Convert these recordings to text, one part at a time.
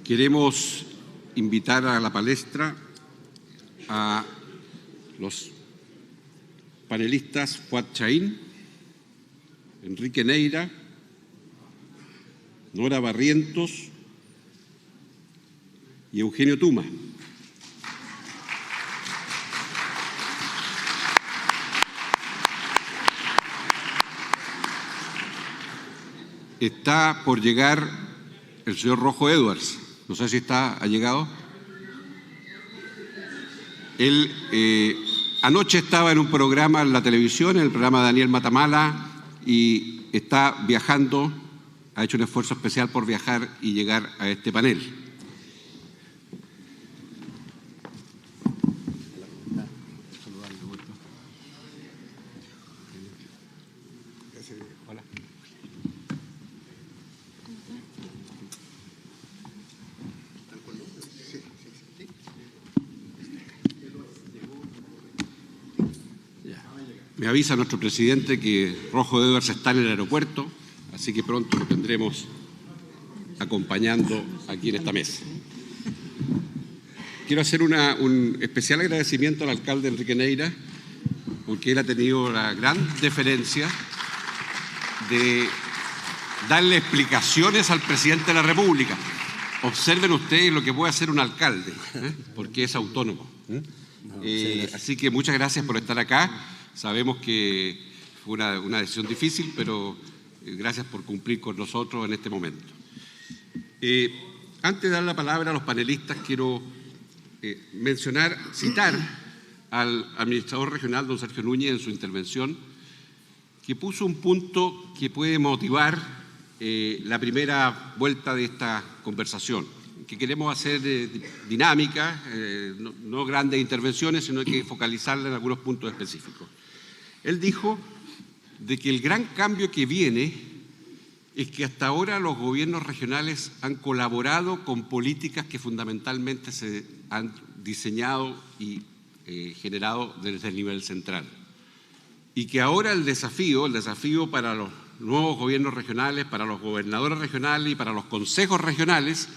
Queremos invitar a la palestra a los panelistas Fuad Chahín, Enrique Neira, Nora Barrientos y Eugenio Tuma. Está por llegar el señor Rojo Edwards. No sé si ha llegado. Él anoche estaba en un programa en la televisión, en el programa de Daniel Matamala, y está viajando, ha hecho un esfuerzo especial por viajar y llegar a este panel. Me avisa nuestro presidente que Rojo Edwards está en el aeropuerto, así que pronto lo tendremos acompañando aquí en esta mesa. Quiero hacer un especial agradecimiento al alcalde Enrique Neira, porque él ha tenido la gran deferencia de darle explicaciones al presidente de la República. Observen ustedes lo que puede hacer un alcalde, porque es autónomo. Así que muchas gracias por estar acá. Sabemos que fue una decisión difícil, pero gracias por cumplir con nosotros en este momento. Antes de dar la palabra a los panelistas, quiero citar al administrador regional, don Sergio Núñez, en su intervención, que puso un punto que puede motivar la primera vuelta de esta conversación, que queremos hacer dinámica, no grandes intervenciones, sino que focalizarla en algunos puntos específicos. Él dijo de que el gran cambio que viene es que hasta ahora los gobiernos regionales han colaborado con políticas que fundamentalmente se han diseñado y generado desde el nivel central. Y que ahora el desafío para los nuevos gobiernos regionales, para los gobernadores regionales y para los consejos regionales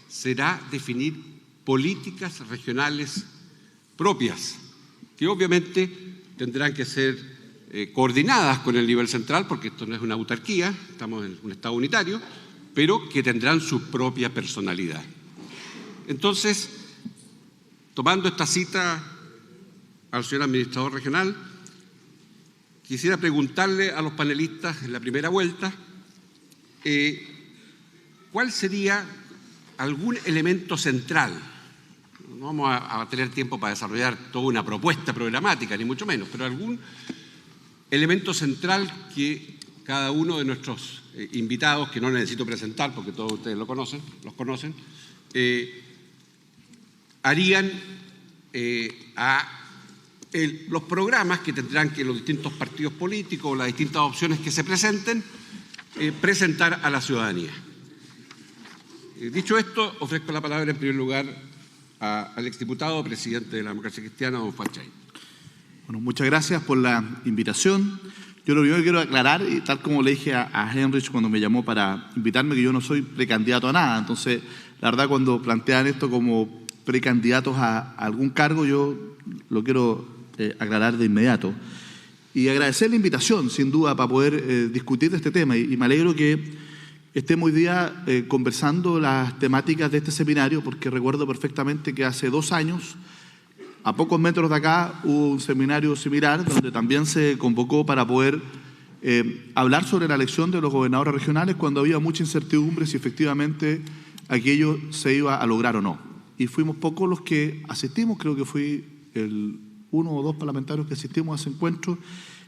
será definir políticas regionales propias, que obviamente tendrán que ser coordinadas con el nivel central, porque esto no es una autarquía, estamos en un Estado unitario, pero que tendrán su propia personalidad. Entonces, tomando esta cita al señor administrador regional, quisiera preguntarle a los panelistas en la primera vuelta ¿cuál sería algún elemento central? No vamos a tener tiempo para desarrollar toda una propuesta programática, ni mucho menos, pero algún elemento central que cada uno de nuestros invitados, que no necesito presentar porque todos ustedes los conocen, harían los programas que tendrán que los distintos partidos políticos o las distintas opciones que se presenten, presentar a la ciudadanía. Dicho esto, ofrezco la palabra en primer lugar al exdiputado presidente de la Democracia Cristiana, don Fuad Chahín. Bueno, muchas gracias por la invitación. Yo lo primero que quiero aclarar, y tal como le dije a Heinrich cuando me llamó para invitarme, que yo no soy precandidato a nada. Entonces, la verdad, cuando plantean esto como precandidatos a algún cargo, yo lo quiero aclarar de inmediato. Y agradecer la invitación, sin duda, para poder discutir de este tema. Y me alegro que estemos hoy día conversando las temáticas de este seminario, porque recuerdo perfectamente que hace 2 años, a pocos metros de acá, hubo un seminario similar donde también se convocó para poder hablar sobre la elección de los gobernadores regionales cuando había mucha incertidumbre si efectivamente aquello se iba a lograr o no. Y fuimos pocos los que asistimos, creo que fui el 1 o 2 parlamentarios que asistimos a ese encuentro.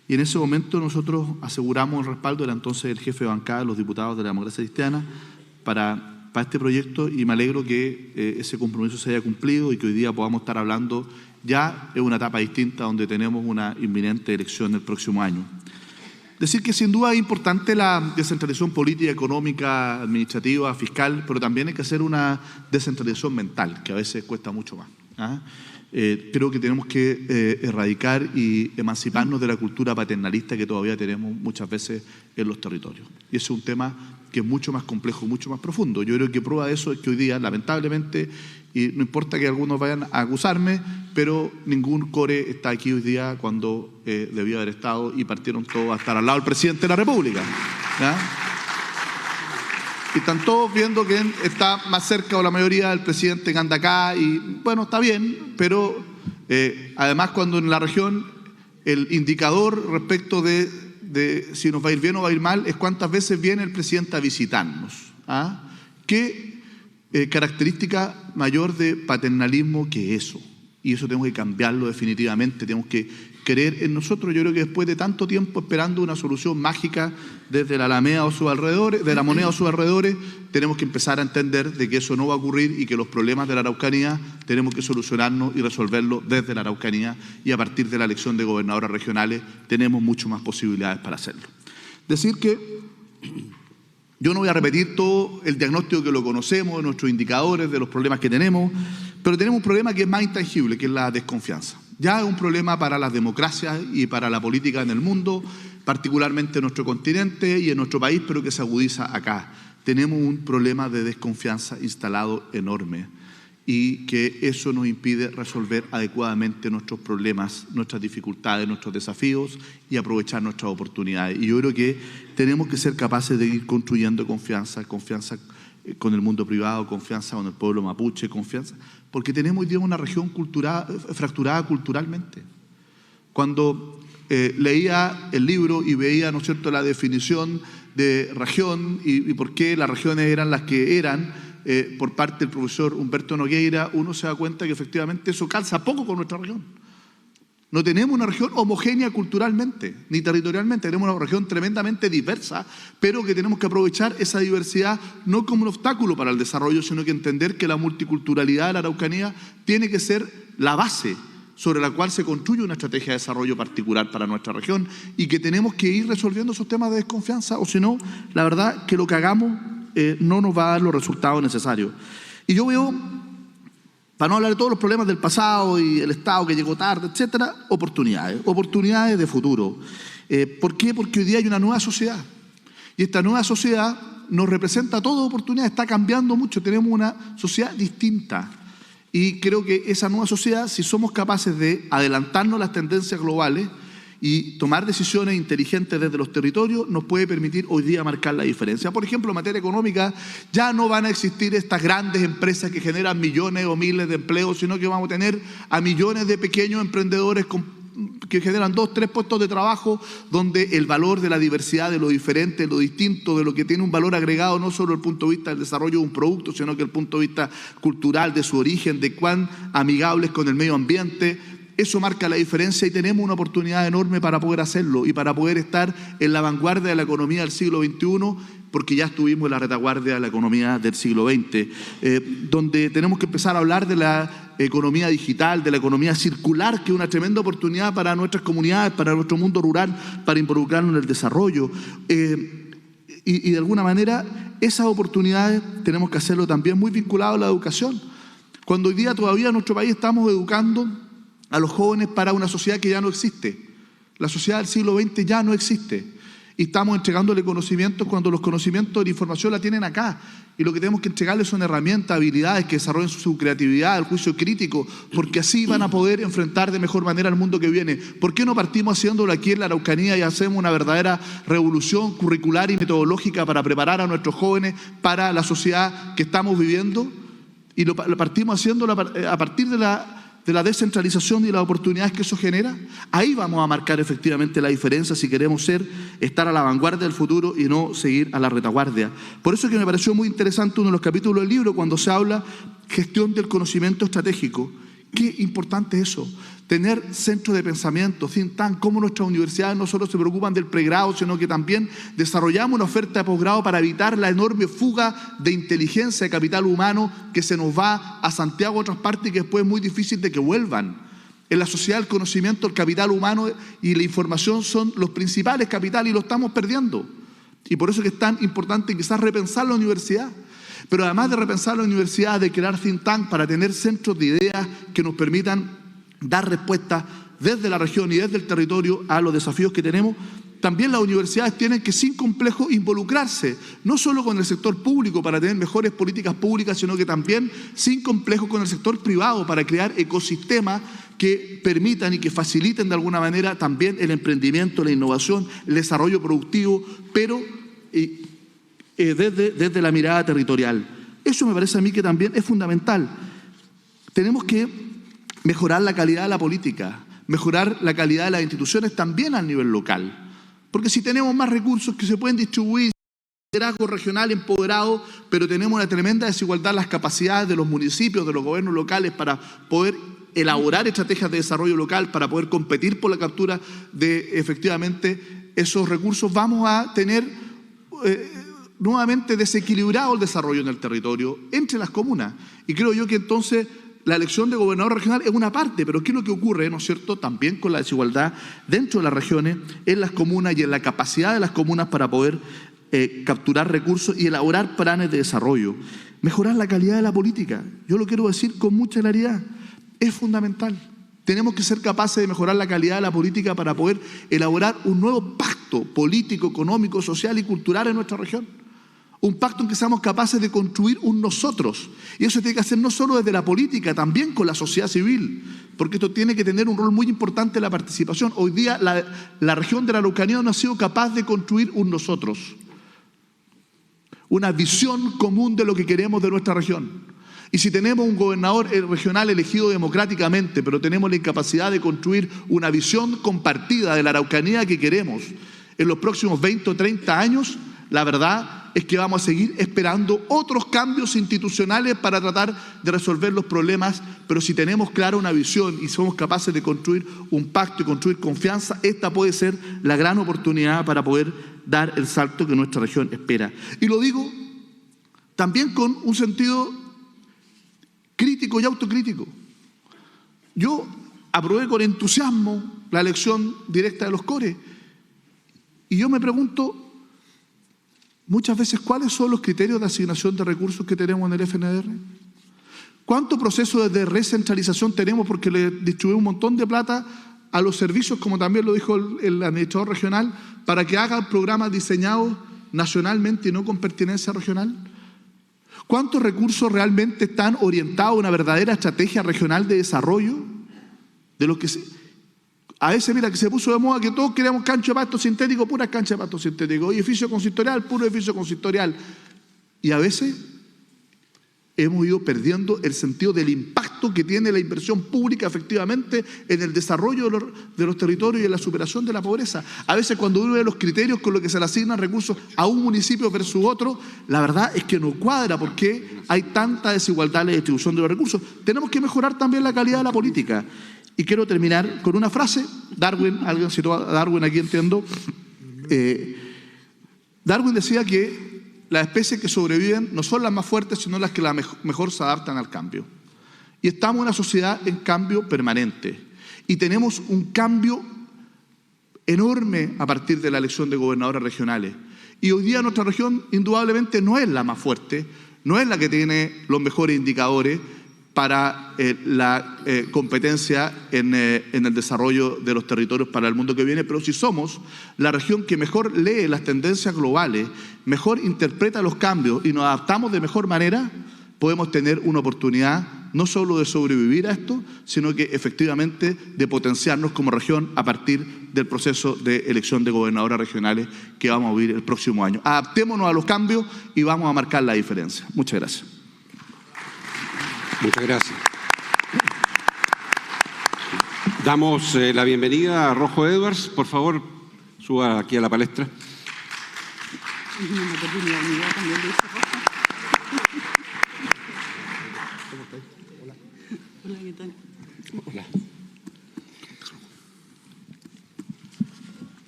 Y en ese momento nosotros aseguramos el respaldo, era entonces el jefe de bancada, los diputados de la Democracia Cristiana, para este proyecto, y me alegro que ese compromiso se haya cumplido y que hoy día podamos estar hablando ya en una etapa distinta donde tenemos una inminente elección el próximo año. Decir que sin duda es importante la descentralización política, económica, administrativa, fiscal, pero también hay que hacer una descentralización mental, que a veces cuesta mucho más. Creo que tenemos que erradicar y emanciparnos de la cultura paternalista que todavía tenemos muchas veces en los territorios. Y ese es un tema que es mucho más complejo, mucho más profundo. Yo creo que prueba de eso es que hoy día, lamentablemente, y no importa que algunos vayan a acusarme, pero ningún core está aquí hoy día cuando debió haber estado, y partieron todos a estar al lado del presidente de la República, ¿ya? Y están todos viendo quién está más cerca, o la mayoría del presidente que anda acá, y bueno, está bien, pero además cuando en la región el indicador respecto de si nos va a ir bien o va a ir mal es cuántas veces viene el presidente a visitarnos, ¿ah? ¿Qué característica mayor de paternalismo que eso? Y eso tenemos que cambiarlo definitivamente, tenemos que creer en nosotros. Yo creo que después de tanto tiempo esperando una solución mágica desde la Alameda o sus alrededores, de la Moneda o sus alrededores, tenemos que empezar a entender de que eso no va a ocurrir y que los problemas de la Araucanía tenemos que solucionarnos y resolverlos desde la Araucanía, y a partir de la elección de gobernadores regionales tenemos mucho más posibilidades para hacerlo. Decir que yo no voy a repetir todo el diagnóstico que lo conocemos, de nuestros indicadores, de los problemas que tenemos, pero tenemos un problema que es más intangible, que es la desconfianza. Ya es un problema para las democracias y para la política en el mundo, particularmente en nuestro continente y en nuestro país, pero que se agudiza acá. Tenemos un problema de desconfianza instalado enorme, y que eso nos impide resolver adecuadamente nuestros problemas, nuestras dificultades, nuestros desafíos, y aprovechar nuestras oportunidades. Y yo creo que tenemos que ser capaces de ir construyendo confianza con el mundo privado, confianza con el pueblo mapuche, confianza, porque tenemos hoy día una región fracturada culturalmente. Cuando leía el libro y veía, ¿no es cierto?, la definición de región y por qué las regiones eran las que eran, por parte del profesor Humberto Nogueira, uno se da cuenta que efectivamente eso calza poco con nuestra región. No tenemos una región homogénea culturalmente, ni territorialmente. Tenemos una región tremendamente diversa, pero que tenemos que aprovechar esa diversidad no como un obstáculo para el desarrollo, sino que entender que la multiculturalidad de la Araucanía tiene que ser la base sobre la cual se construye una estrategia de desarrollo particular para nuestra región, y que tenemos que ir resolviendo esos temas de desconfianza, o si no, la verdad que lo que hagamos no nos va a dar los resultados necesarios. Y yo veo, para no hablar de todos los problemas del pasado y el Estado que llegó tarde, etcétera, oportunidades de futuro. ¿Por qué? Porque hoy día hay una nueva sociedad, y esta nueva sociedad nos representa toda oportunidad, está cambiando mucho, tenemos una sociedad distinta, y creo que esa nueva sociedad, si somos capaces de adelantarnos a las tendencias globales y tomar decisiones inteligentes desde los territorios, nos puede permitir hoy día marcar la diferencia. Por ejemplo, en materia económica, ya no van a existir estas grandes empresas que generan millones o miles de empleos, sino que vamos a tener a millones de pequeños emprendedores que generan 2 o 3 puestos de trabajo, donde el valor de la diversidad, de lo diferente, de lo distinto, de lo que tiene un valor agregado, no solo desde el punto de vista del desarrollo de un producto, sino que desde el punto de vista cultural, de su origen, de cuán amigables con el medio ambiente. Eso marca la diferencia, y tenemos una oportunidad enorme para poder hacerlo y para poder estar en la vanguardia de la economía del siglo XXI, porque ya estuvimos en la retaguardia de la economía del siglo XX, donde tenemos que empezar a hablar de la economía digital, de la economía circular, que es una tremenda oportunidad para nuestras comunidades, para nuestro mundo rural, para involucrarnos en el desarrollo. Y de alguna manera esas oportunidades tenemos que hacerlo también muy vinculado a la educación. Cuando hoy día todavía en nuestro país estamos educando a los jóvenes para una sociedad que ya no existe. La sociedad del siglo XX ya no existe. Y estamos entregándole conocimientos cuando los conocimientos de la información la tienen acá. Y lo que tenemos que entregarles son herramientas, habilidades que desarrollen su creatividad, el juicio crítico, porque así van a poder enfrentar de mejor manera el mundo que viene. ¿Por qué no partimos haciéndolo aquí en la Araucanía y hacemos una verdadera revolución curricular y metodológica para preparar a nuestros jóvenes para la sociedad que estamos viviendo? Y lo partimos haciéndolo a partir de la descentralización y las oportunidades que eso genera. Ahí vamos a marcar efectivamente la diferencia si queremos estar a la vanguardia del futuro y no seguir a la retaguardia. Por eso es que me pareció muy interesante uno de los capítulos del libro cuando se habla gestión del conocimiento estratégico. Qué importante es eso, tener centros de pensamiento, think tank, cómo nuestras universidades no solo se preocupan del pregrado, sino que también desarrollamos una oferta de posgrado para evitar la enorme fuga de inteligencia, de capital humano que se nos va a Santiago o a otras partes y que después es muy difícil de que vuelvan. En la sociedad del conocimiento, el capital humano y la información son los principales capitales y lo estamos perdiendo. Y por eso es que es tan importante quizás repensar la universidad. Pero además de repensar la universidad, de crear think tank para tener centros de ideas que nos permitan dar respuestas desde la región y desde el territorio a los desafíos que tenemos, También las universidades tienen que sin complejo involucrarse, no solo con el sector público para tener mejores políticas públicas, sino que también sin complejo con el sector privado para crear ecosistemas que permitan y que faciliten de alguna manera también el emprendimiento, la innovación, el desarrollo productivo, pero desde la mirada territorial. Eso me parece a mí que también es fundamental. Tenemos que mejorar la calidad de la política, mejorar la calidad de las instituciones también a nivel local. Porque si tenemos más recursos que se pueden distribuir, liderazgo regional empoderado, pero tenemos una tremenda desigualdad en las capacidades de los municipios, de los gobiernos locales para poder elaborar estrategias de desarrollo local, para poder competir por la captura de efectivamente esos recursos, vamos a tener nuevamente desequilibrado el desarrollo en el territorio entre las comunas. Y creo yo que entonces la elección de gobernador regional es una parte, pero ¿qué es lo que ocurre, no es cierto?, también con la desigualdad dentro de las regiones, en las comunas y en la capacidad de las comunas para poder capturar recursos y elaborar planes de desarrollo. Mejorar la calidad de la política, yo lo quiero decir con mucha claridad, es fundamental. Tenemos que ser capaces de mejorar la calidad de la política para poder elaborar un nuevo pacto político, económico, social y cultural en nuestra región. Un pacto en que seamos capaces de construir un nosotros. Y eso tiene que hacer no solo desde la política, también con la sociedad civil, porque esto tiene que tener un rol muy importante en la participación. Hoy día la región de la Araucanía no ha sido capaz de construir un nosotros, una visión común de lo que queremos de nuestra región. Y si tenemos un gobernador regional elegido democráticamente, pero tenemos la incapacidad de construir una visión compartida de la Araucanía que queremos en los próximos 20 o 30 años, la verdad es que vamos a seguir esperando otros cambios institucionales para tratar de resolver los problemas, pero si tenemos clara una visión y somos capaces de construir un pacto y construir confianza, esta puede ser la gran oportunidad para poder dar el salto que nuestra región espera. Y lo digo también con un sentido crítico y autocrítico. Yo aprobé con entusiasmo la elección directa de los CORE y yo me pregunto muchas veces, ¿cuáles son los criterios de asignación de recursos que tenemos en el FNDR? ¿Cuánto proceso de recentralización tenemos porque le distribuimos un montón de plata a los servicios, como también lo dijo el administrador regional, para que hagan programas diseñados nacionalmente y no con pertinencia regional? ¿Cuántos recursos realmente están orientados a una verdadera estrategia regional de desarrollo? De los que a veces, mira, que se puso de moda que todos queríamos cancha de pasto sintético, puras canchas de pasto sintético, y edificio consistorial, puro edificio consistorial. Y a veces hemos ido perdiendo el sentido del impacto que tiene la inversión pública efectivamente en el desarrollo de los territorios y en la superación de la pobreza. A veces cuando uno ve los criterios con los que se le asignan recursos a un municipio versus otro, la verdad es que no cuadra porque hay tanta desigualdad en la distribución de los recursos. Tenemos que mejorar también la calidad de la política. Y quiero terminar con una frase. Darwin, alguien citó a Darwin aquí, entiendo. Darwin decía que las especies que sobreviven no son las más fuertes, sino las que mejor se adaptan al cambio. Y estamos en una sociedad en cambio permanente. Y tenemos un cambio enorme a partir de la elección de gobernadores regionales. Y hoy día nuestra región indudablemente no es la más fuerte, no es la que tiene los mejores indicadores para la competencia en el desarrollo de los territorios para el mundo que viene, pero si somos la región que mejor lee las tendencias globales, mejor interpreta los cambios y nos adaptamos de mejor manera, podemos tener una oportunidad no solo de sobrevivir a esto, sino que efectivamente de potenciarnos como región a partir del proceso de elección de gobernadores regionales que vamos a vivir el próximo año. Adaptémonos a los cambios y vamos a marcar la diferencia. Muchas gracias. Muchas gracias. Damos la bienvenida a Rojo Edwards. Por favor, suba aquí a la palestra. Hola.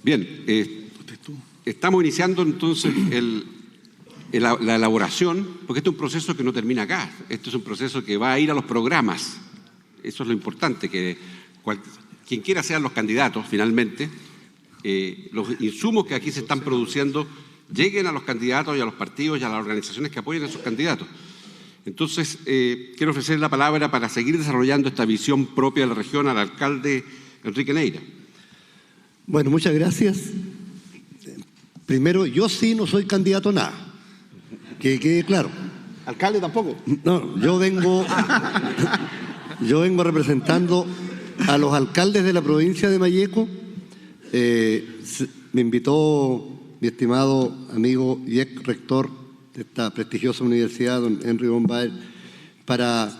Bien, estamos iniciando entonces la elaboración, porque este es un proceso que no termina acá, este es un proceso que va a ir a los programas. Eso es lo importante, que quien quiera sean los candidatos finalmente, los insumos que aquí se están produciendo lleguen a los candidatos y a los partidos y a las organizaciones que apoyen a esos candidatos. Entonces, quiero ofrecer la palabra para seguir desarrollando esta visión propia de la región al alcalde Enrique Neira. Bueno, muchas gracias. Primero, yo sí no soy candidato a nada, que quede claro. ¿Alcalde tampoco? No, yo vengo representando a los alcaldes de la provincia de Malleco. Me invitó mi estimado amigo y ex rector de esta prestigiosa universidad, don Henry Bombaer, para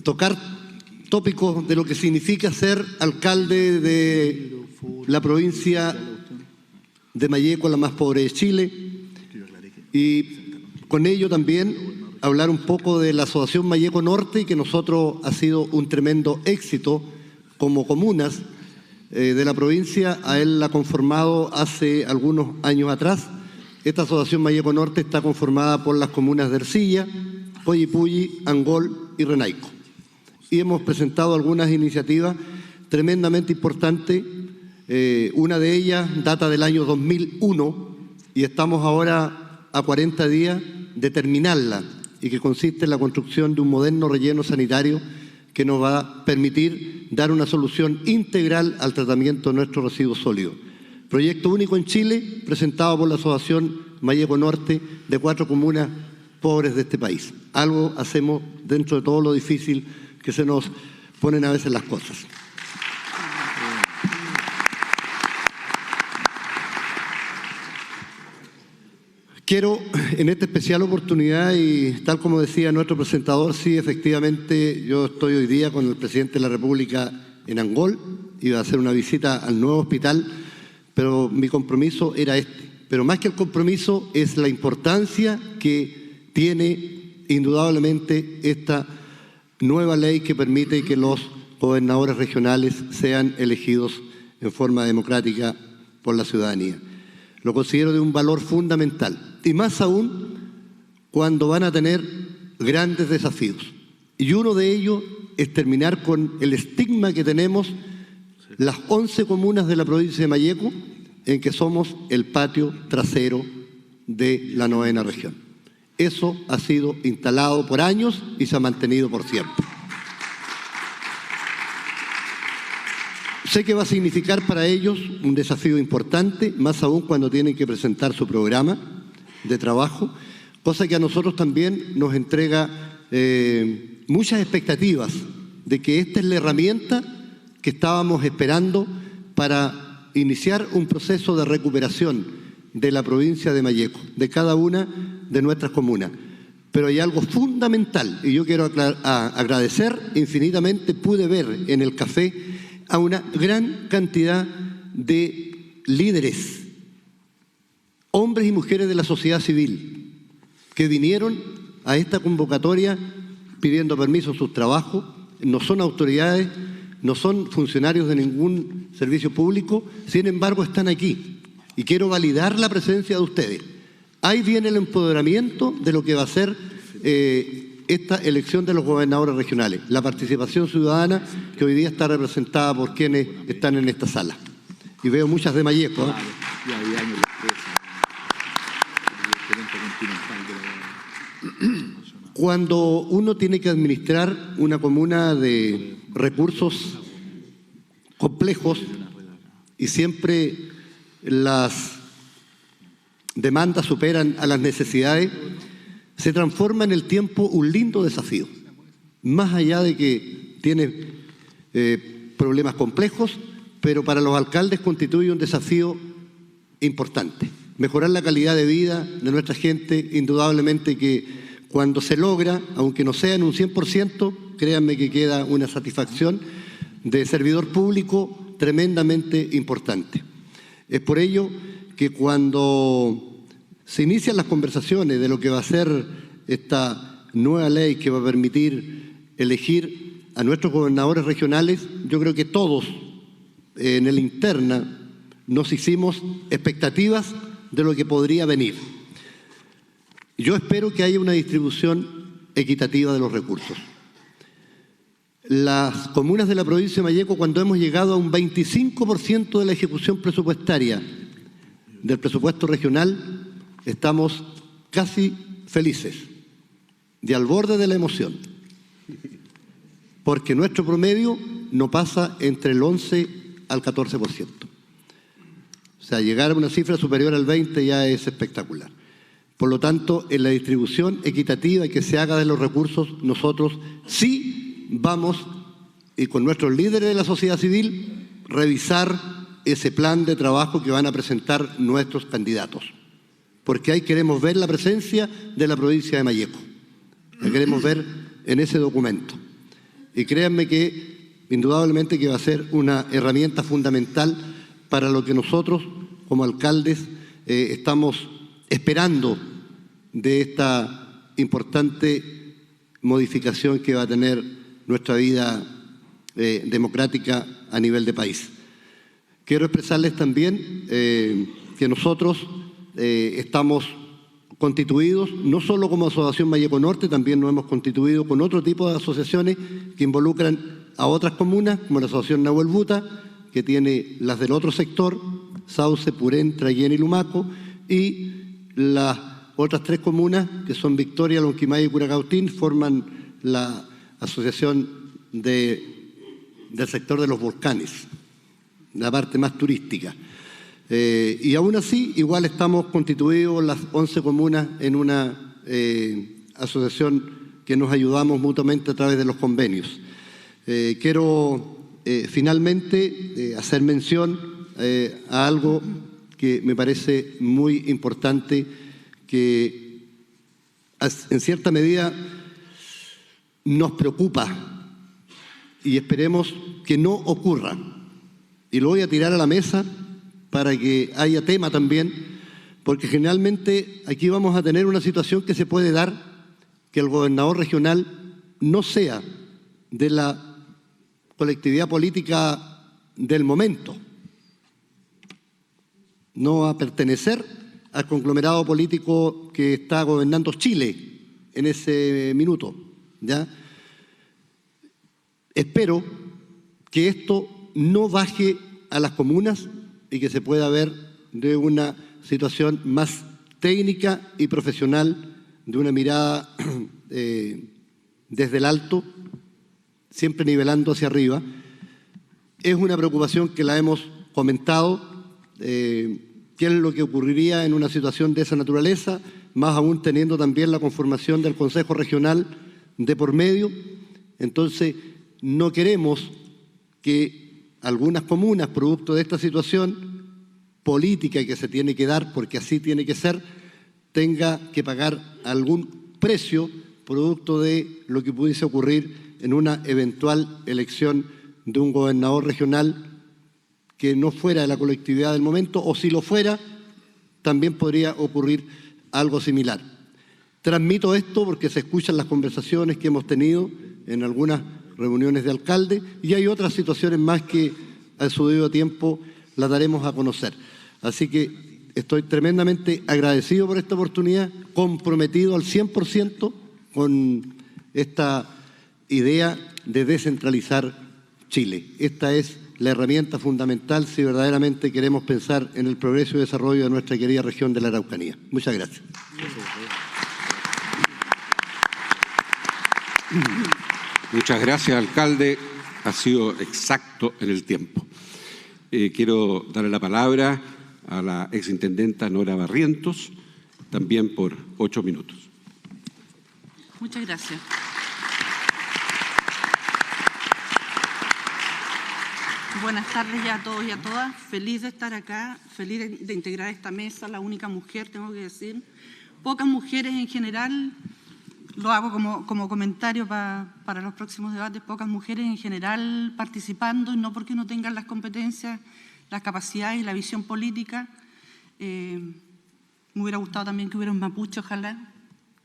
tocar tópicos de lo que significa ser alcalde de la provincia de Malleco, la más pobre de Chile, y con ello también hablar un poco de la Asociación Malleco Norte, que nosotros ha sido un tremendo éxito como comunas de la provincia. A él la ha conformado hace algunos años atrás. Esta Asociación Malleco Norte está conformada por las comunas de Ercilla, Coyipulli, Angol y Renaico. Y hemos presentado algunas iniciativas tremendamente importantes. Una de ellas data del año 2001 y estamos ahora a 40 días de terminarla, y que consiste en la construcción de un moderno relleno sanitario que nos va a permitir dar una solución integral al tratamiento de nuestros residuos sólidos. Proyecto único en Chile, presentado por la Asociación Malleco Norte de 4 comunas pobres de este país. Algo hacemos dentro de todo lo difícil que se nos ponen a veces las cosas. Quiero, en esta especial oportunidad, y tal como decía nuestro presentador, sí, efectivamente, yo estoy hoy día con el presidente de la República en Angol, iba a hacer una visita al nuevo hospital, pero mi compromiso era este. Pero más que el compromiso es la importancia que tiene indudablemente esta nueva ley que permite que los gobernadores regionales sean elegidos en forma democrática por la ciudadanía. Lo considero de un valor fundamental, y más aún cuando van a tener grandes desafíos. Y uno de ellos es terminar con el estigma que tenemos las 11 comunas de la provincia de Malleco, en que somos el patio trasero de la 9ª región. Eso ha sido instalado por años y se ha mantenido por siempre. Sé que va a significar para ellos un desafío importante, más aún cuando tienen que presentar su programa de trabajo, cosa que a nosotros también nos entrega muchas expectativas de que esta es la herramienta que estábamos esperando para iniciar un proceso de recuperación de la provincia de Malleco, de cada una de nuestras comunas. Pero hay algo fundamental, y yo quiero agradecer infinitamente. Pude ver en el café a una gran cantidad de líderes, hombres y mujeres de la sociedad civil, que vinieron a esta convocatoria pidiendo permiso en sus trabajos. No son autoridades, no son funcionarios de ningún servicio público, sin embargo están aquí. Y quiero validar la presencia de ustedes. Ahí viene el empoderamiento de lo que va a ser esta elección de los gobernadores regionales, la participación ciudadana que hoy día está representada por quienes están en esta sala. Y veo muchas de Malleco, ¿eh? Cuando uno tiene que administrar una comuna de recursos complejos y siempre las demandas superan a las necesidades, se transforma en el tiempo un lindo desafío. Más allá de que tiene problemas complejos, pero para los alcaldes constituye un desafío importante. Mejorar la calidad de vida de nuestra gente, indudablemente que cuando se logra, aunque no sea en un 100%, créanme que queda una satisfacción de servidor público tremendamente importante. Es por ello que cuando se inician las conversaciones de lo que va a ser esta nueva ley que va a permitir elegir a nuestros gobernadores regionales, yo creo que todos en el interna nos hicimos expectativas de lo que podría venir. Yo espero que haya una distribución equitativa de los recursos. Las comunas de la provincia de Malleco, cuando hemos llegado a un 25% de la ejecución presupuestaria del presupuesto regional, estamos casi felices, de al borde de la emoción, porque nuestro promedio no pasa entre el 11 al 14%. O sea, llegar a una cifra superior al 20 ya es espectacular. Por lo tanto, en la distribución equitativa y que se haga de los recursos, nosotros sí vamos, y con nuestros líderes de la sociedad civil, revisar ese plan de trabajo que van a presentar nuestros candidatos. Porque ahí queremos ver la presencia de la provincia de Malleco. La queremos ver en ese documento. Y créanme que indudablemente que va a ser una herramienta fundamental para lo que nosotros, como alcaldes, estamos esperando de esta importante modificación que va a tener nuestra vida democrática a nivel de país. Quiero expresarles también que nosotros estamos constituidos, no solo como Asociación Malleco Norte, también nos hemos constituido con otro tipo de asociaciones que involucran a otras comunas, como la Asociación Nahuel Buta, que tiene las del otro sector, Sauce, Purén, Traiguén y Lumaco, y las otras 3 comunas, que son Victoria, Lonquimay y Curacautín, forman la asociación del sector de los volcanes, la parte más turística. Y aún así, igual estamos constituidos las 11 comunas en una asociación que nos ayudamos mutuamente a través de los convenios. Quiero finalmente hacer mención a algo que me parece muy importante, que en cierta medida nos preocupa y esperemos que no ocurra. Y lo voy a tirar a la mesa para que haya tema también, porque generalmente aquí vamos a tener una situación que se puede dar, que el gobernador regional no sea de la colectividad política del momento, no va a pertenecer al conglomerado político que está gobernando Chile en ese minuto, ¿ya? Espero que esto no baje a las comunas y que se pueda ver de una situación más técnica y profesional, de una mirada desde el alto, siempre nivelando hacia arriba. Es una preocupación que la hemos comentado, qué es lo que ocurriría en una situación de esa naturaleza, más aún teniendo también la conformación del Consejo Regional de por medio. Entonces, no queremos que algunas comunas, producto de esta situación política que se tiene que dar, porque así tiene que ser, tenga que pagar algún precio producto de lo que pudiese ocurrir en una eventual elección de un gobernador regional que no fuera de la colectividad del momento, o si lo fuera, también podría ocurrir algo similar. Transmito esto porque se escuchan las conversaciones que hemos tenido en algunas reuniones de alcalde, y hay otras situaciones más que a su debido tiempo las daremos a conocer. Así que estoy tremendamente agradecido por esta oportunidad, comprometido al 100% con esta idea de descentralizar Chile. Esta es la herramienta fundamental si verdaderamente queremos pensar en el progreso y desarrollo de nuestra querida región de la Araucanía. Muchas gracias. Muchas gracias, alcalde. Ha sido exacto en el tiempo. Quiero darle la palabra a la exintendenta Nora Barrientos, también por 8 minutos. Muchas gracias. Buenas tardes ya a todos y a todas. Feliz de estar acá, feliz de integrar esta mesa, la única mujer, tengo que decir. Pocas mujeres en general, lo hago como comentario para los próximos debates, pocas mujeres en general participando, y no porque no tengan las competencias, las capacidades y la visión política. Me hubiera gustado también que hubiera un mapuche, ojalá,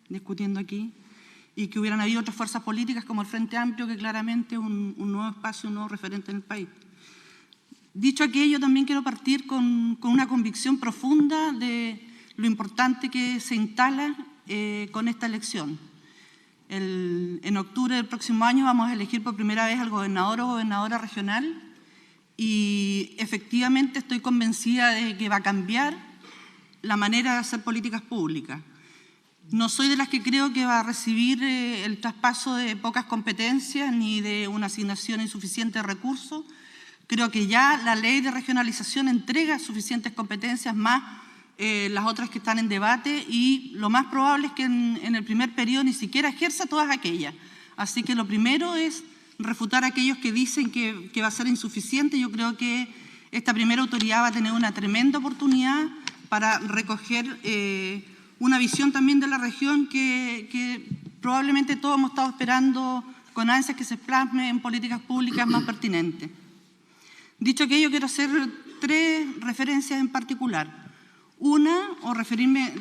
discutiendo aquí, y que hubieran habido otras fuerzas políticas como el Frente Amplio, que claramente es un nuevo espacio, un nuevo referente en el país. Dicho aquello, también quiero partir con una convicción profunda de lo importante que se instala con esta elección. En octubre del próximo año vamos a elegir por primera vez al gobernador o gobernadora regional, y efectivamente estoy convencida de que va a cambiar la manera de hacer políticas públicas. No soy de las que creo que va a recibir el traspaso de pocas competencias ni de una asignación insuficiente de recursos. Creo que ya la ley de regionalización entrega suficientes competencias más las otras que están en debate y lo más probable es que en el primer periodo ni siquiera ejerza todas aquellas. Así que lo primero es refutar a aquellos que dicen que va a ser insuficiente. Yo creo que esta primera autoridad va a tener una tremenda oportunidad para recoger una visión también de la región que probablemente todos hemos estado esperando con ansias que se plasme en políticas públicas más pertinentes. Dicho aquello, quiero hacer 3 referencias en particular. Una, o referirme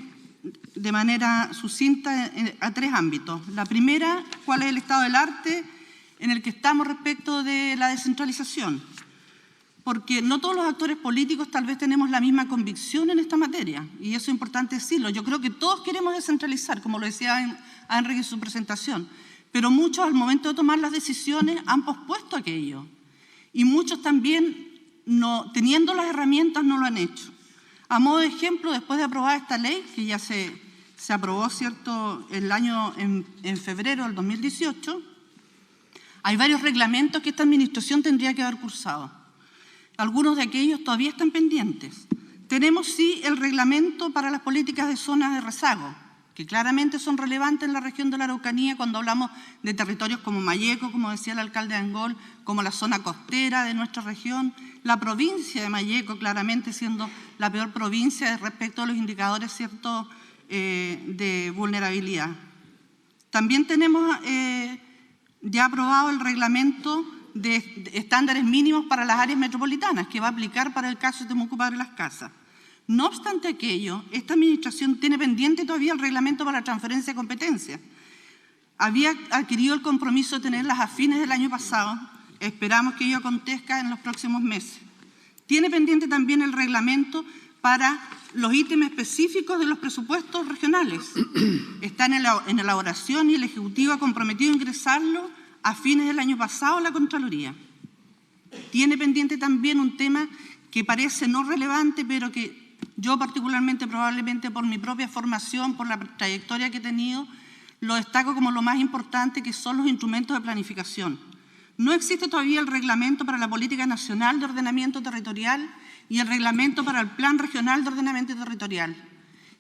de manera sucinta a 3 ámbitos. La primera, cuál es el estado del arte en el que estamos respecto de la descentralización. Porque no todos los actores políticos tal vez tenemos la misma convicción en esta materia, y eso es importante decirlo. Yo creo que todos queremos descentralizar, como lo decía Enrique en su presentación, pero muchos al momento de tomar las decisiones han pospuesto aquello. Y muchos también, teniendo las herramientas, no lo han hecho. A modo de ejemplo, después de aprobar esta ley, que ya se aprobó, ¿cierto?, en febrero del 2018, hay varios reglamentos que esta administración tendría que haber cursado. Algunos de aquellos todavía están pendientes. Tenemos, sí, el reglamento para las políticas de zonas de rezago, que claramente son relevantes en la región de la Araucanía cuando hablamos de territorios como Malleco, como decía el alcalde de Angol, como la zona costera de nuestra región, la provincia de Malleco claramente siendo la peor provincia respecto a los indicadores, ¿cierto?, de vulnerabilidad. También tenemos ya aprobado el reglamento de estándares mínimos para las áreas metropolitanas, que va a aplicar para el caso de Temuco Padre Las Casas. No obstante aquello, esta administración tiene pendiente todavía el reglamento para la transferencia de competencias. Había adquirido el compromiso de tenerlas a fines del año pasado. Esperamos que ello acontezca en los próximos meses. Tiene pendiente también el reglamento para los ítems específicos de los presupuestos regionales. Está en elaboración y el Ejecutivo ha comprometido a ingresarlo a fines del año pasado a la Contraloría. Tiene pendiente también un tema que parece no relevante, pero que yo particularmente, probablemente por mi propia formación, por la trayectoria que he tenido, lo destaco como lo más importante, que son los instrumentos de planificación. No existe todavía el reglamento para la Política Nacional de Ordenamiento Territorial y el reglamento para el Plan Regional de Ordenamiento Territorial.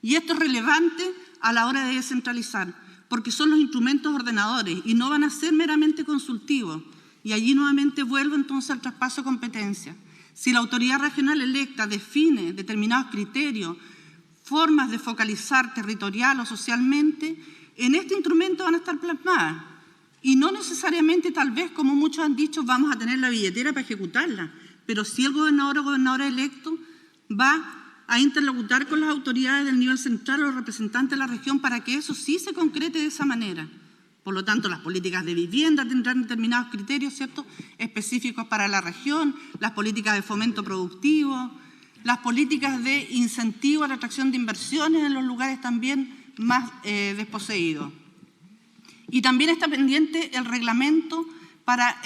Y esto es relevante a la hora de descentralizar, porque son los instrumentos ordenadores y no van a ser meramente consultivos. Y allí nuevamente vuelvo entonces al traspaso de competencias. Si la autoridad regional electa define determinados criterios, formas de focalizar territorial o socialmente, en este instrumento van a estar plasmadas. Y no necesariamente, tal vez, como muchos han dicho, vamos a tener la billetera para ejecutarla. Pero sí el gobernador o gobernadora electo va a interlocutar con las autoridades del nivel central o los representantes de la región para que eso sí se concrete de esa manera. Por lo tanto, las políticas de vivienda tendrán determinados criterios, ¿cierto?, específicos para la región, las políticas de fomento productivo, las políticas de incentivo a la atracción de inversiones en los lugares también más desposeídos. Y también está pendiente el reglamento para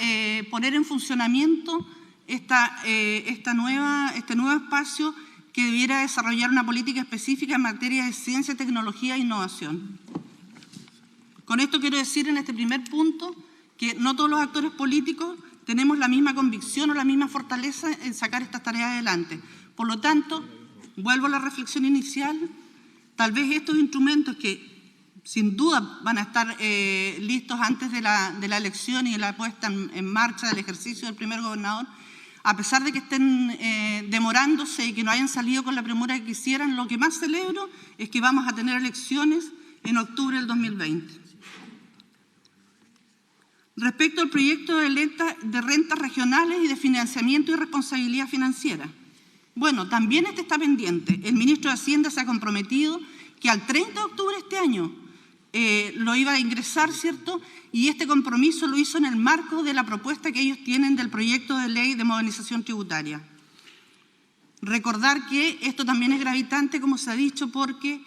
poner en funcionamiento este nuevo espacio que debiera desarrollar una política específica en materia de ciencia, tecnología e innovación. Con esto quiero decir en este primer punto que no todos los actores políticos tenemos la misma convicción o la misma fortaleza en sacar estas tareas adelante. Por lo tanto, vuelvo a la reflexión inicial, tal vez estos instrumentos que sin duda van a estar listos antes de la elección y de la puesta en marcha del ejercicio del primer gobernador, a pesar de que estén demorándose y que no hayan salido con la premura que quisieran, lo que más celebro es que vamos a tener elecciones en octubre del 2020. Respecto al proyecto de rentas regionales y de financiamiento y responsabilidad financiera. Bueno, también este está pendiente. El ministro de Hacienda se ha comprometido que al 30 de octubre de este año lo iba a ingresar, ¿cierto? Y este compromiso lo hizo en el marco de la propuesta que ellos tienen del proyecto de ley de modernización tributaria. Recordar que esto también es gravitante, como se ha dicho, porque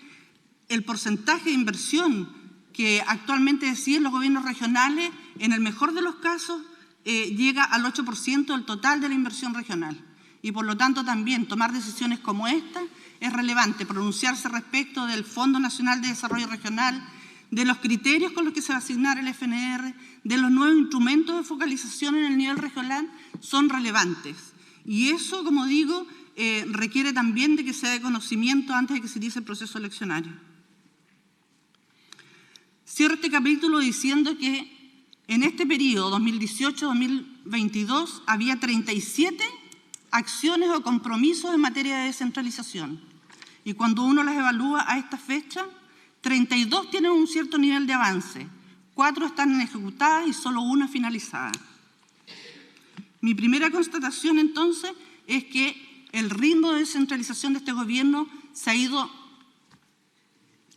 el porcentaje de inversión que actualmente deciden los gobiernos regionales, en el mejor de los casos, llega al 8% del total de la inversión regional. Y por lo tanto también tomar decisiones como esta es relevante, pronunciarse respecto del Fondo Nacional de Desarrollo Regional, de los criterios con los que se va a asignar el FNR, de los nuevos instrumentos de focalización en el nivel regional, son relevantes. Y eso, como digo, requiere también de que se dé conocimiento antes de que se inicie el proceso eleccionario. Cierro este capítulo diciendo que en este periodo, 2018-2022, había 37 acciones o compromisos en materia de descentralización. Y cuando uno las evalúa a esta fecha, 32 tienen un cierto nivel de avance, 4 están ejecutadas y solo una finalizada. Mi primera constatación, entonces, es que el ritmo de descentralización de este gobierno se ha ido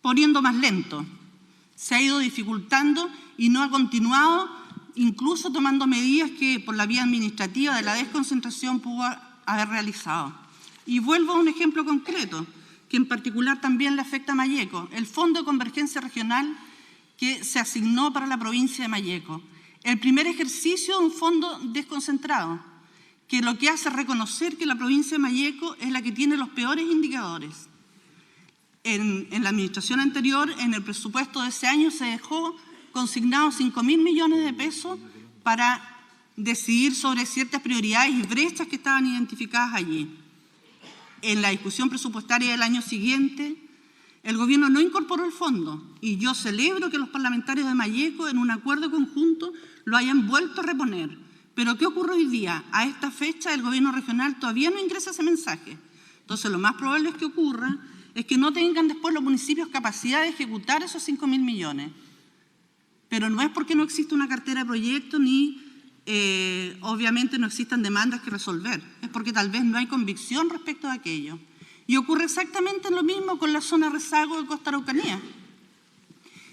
poniendo más lento, se ha ido dificultando y no ha continuado, incluso tomando medidas que por la vía administrativa de la desconcentración pudo haber realizado. Y vuelvo a un ejemplo concreto, que en particular también le afecta a Malleco, el Fondo de Convergencia Regional que se asignó para la provincia de Malleco. El primer ejercicio de un fondo desconcentrado, que lo que hace es reconocer que la provincia de Malleco es la que tiene los peores indicadores. En la administración anterior, en el presupuesto de ese año, se dejó consignados 5.000 millones de pesos para decidir sobre ciertas prioridades y brechas que estaban identificadas allí. En la discusión presupuestaria del año siguiente, el gobierno no incorporó el fondo y yo celebro que los parlamentarios de Malleco, en un acuerdo conjunto, lo hayan vuelto a reponer. Pero ¿qué ocurre hoy día? A esta fecha el gobierno regional todavía no ingresa ese mensaje. Entonces lo más probable es que ocurra es que no tengan después los municipios capacidad de ejecutar esos 5.000 millones. Pero no es porque no existe una cartera de proyectos ni obviamente no existan demandas que resolver. Es porque tal vez no hay convicción respecto a aquello. Y ocurre exactamente lo mismo con la zona rezago de Costa Araucanía.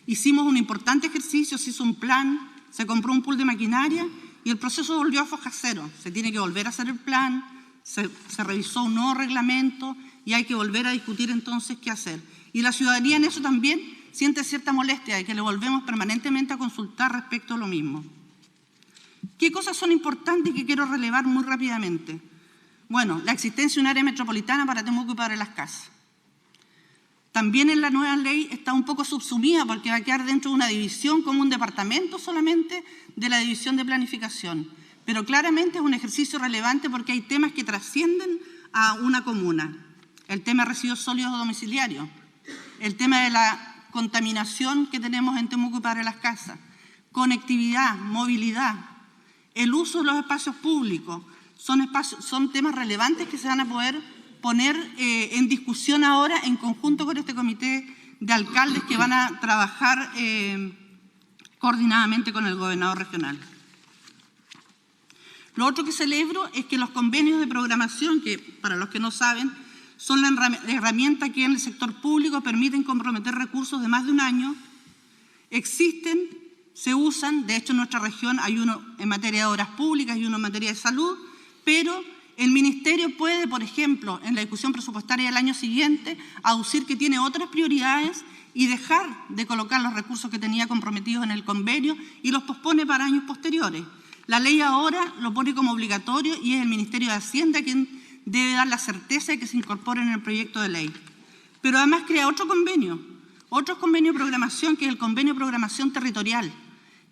Hicimos un importante ejercicio, se hizo un plan, se compró un pool de maquinaria y el proceso volvió a foja cero. Se tiene que volver a hacer el plan, se revisó un nuevo reglamento y hay que volver a discutir entonces qué hacer. Y la ciudadanía en eso también siente cierta molestia de que le volvemos permanentemente a consultar respecto a lo mismo. ¿Qué cosas son importantes y que quiero relevar muy rápidamente? Bueno, la existencia de un área metropolitana para Temuco y para Las Casas. También en la nueva ley está un poco subsumida porque va a quedar dentro de una división como un departamento solamente de la división de planificación. Pero claramente es un ejercicio relevante porque hay temas que trascienden a una comuna. El tema de residuos sólidos domiciliarios, el tema de la contaminación que tenemos en Temuco y para Las Casas, conectividad, movilidad, el uso de los espacios públicos, son temas relevantes que se van a poder poner en discusión ahora en conjunto con este comité de alcaldes que van a trabajar coordinadamente con el gobernador regional. Lo otro que celebro es que los convenios de programación, que para los que no saben, son la herramienta que en el sector público permiten comprometer recursos de más de un año, existen, se usan, de hecho en nuestra región hay uno en materia de obras públicas y uno en materia de salud, pero el Ministerio puede, por ejemplo, en la discusión presupuestaria del año siguiente, aducir que tiene otras prioridades y dejar de colocar los recursos que tenía comprometidos en el convenio y los pospone para años posteriores. La ley ahora lo pone como obligatorio y es el Ministerio de Hacienda quien debe dar la certeza de que se incorpore en el proyecto de ley. Pero además crea otro convenio de programación, que es el convenio de programación territorial,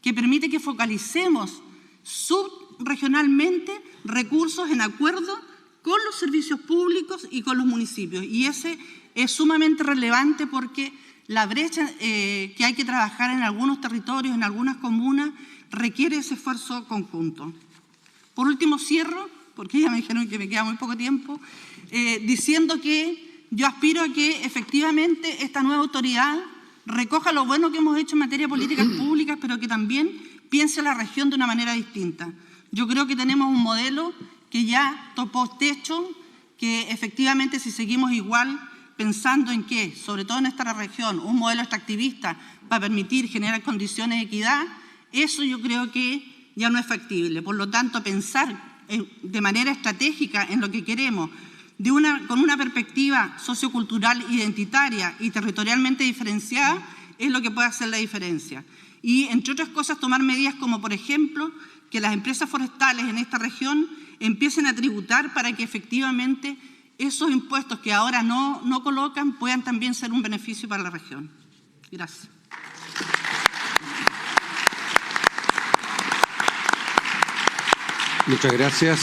que permite que focalicemos subregionalmente recursos en acuerdo con los servicios públicos y con los municipios. Y ese es sumamente relevante porque la brecha que hay que trabajar en algunos territorios, en algunas comunas, requiere ese esfuerzo conjunto. Por último, cierro, porque ya me dijeron que me queda muy poco tiempo, diciendo que yo aspiro a que efectivamente esta nueva autoridad recoja lo bueno que hemos hecho en materia de políticas públicas, pero que también piense la región de una manera distinta. Yo creo que tenemos un modelo que ya topó techo, que efectivamente si seguimos igual, pensando en que, sobre todo en esta región, un modelo extractivista va a permitir generar condiciones de equidad, eso yo creo que ya no es factible. Por lo tanto, pensar de manera estratégica en lo que queremos, con una perspectiva sociocultural, identitaria y territorialmente diferenciada, es lo que puede hacer la diferencia. Y, entre otras cosas, tomar medidas como, por ejemplo, que las empresas forestales en esta región empiecen a tributar para que efectivamente esos impuestos que ahora no colocan puedan también ser un beneficio para la región. Gracias. Muchas gracias.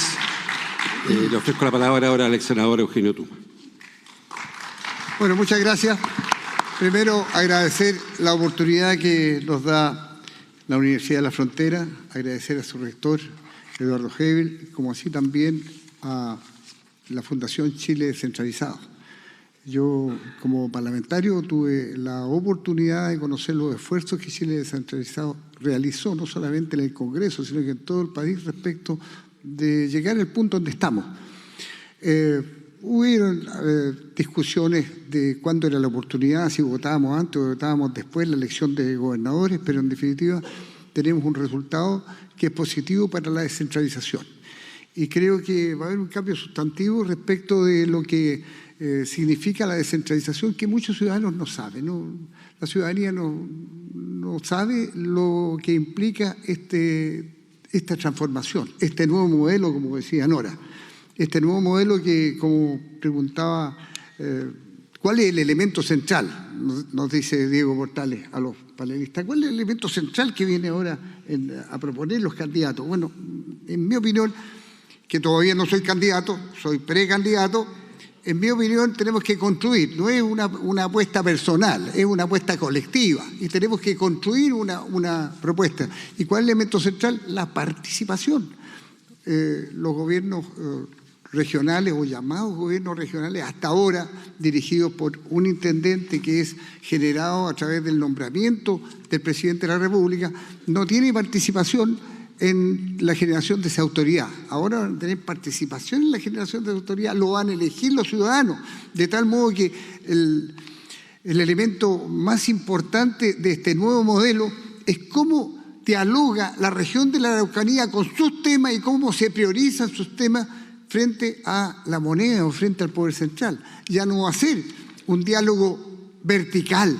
Le ofrezco la palabra ahora al senador Eugenio Tuma. Bueno, muchas gracias. Primero, agradecer la oportunidad que nos da la Universidad de la Frontera, agradecer a su rector, Eduardo Hebel, como así también a la Fundación Chile Descentralizado. Yo, como parlamentario, tuve la oportunidad de conocer los esfuerzos que Chile Descentralizado realizó, no solamente en el Congreso, sino que en todo el país respecto de llegar al punto donde estamos. Hubieron discusiones de cuándo era la oportunidad, si votábamos antes o votábamos después la elección de gobernadores, pero en definitiva tenemos un resultado que es positivo para la descentralización. Y creo que va a haber un cambio sustantivo respecto de lo que significa la descentralización, que muchos ciudadanos no saben, ¿no? La ciudadanía no sabe lo que implica esta transformación, este nuevo modelo, como decía Nora. Este nuevo modelo que, como preguntaba, ¿cuál es el elemento central? Nos dice Diego Portales a los panelistas. ¿Cuál es el elemento central que viene ahora a proponer los candidatos? Bueno, en mi opinión, que todavía no soy candidato, soy precandidato, en mi opinión tenemos que construir, no es una apuesta personal, es una apuesta colectiva y tenemos que construir una propuesta. ¿Y cuál es el elemento central? La participación. Los gobiernos regionales o llamados gobiernos regionales, hasta ahora dirigidos por un intendente que es generado a través del nombramiento del presidente de la República, no tiene participación en la generación de esa autoridad. Ahora van a tener participación en la generación de esa autoridad, lo van a elegir los ciudadanos, de tal modo que el elemento más importante de este nuevo modelo es cómo dialoga la región de la Araucanía con sus temas y cómo se priorizan sus temas frente a la moneda o frente al poder central. Ya no va a ser un diálogo vertical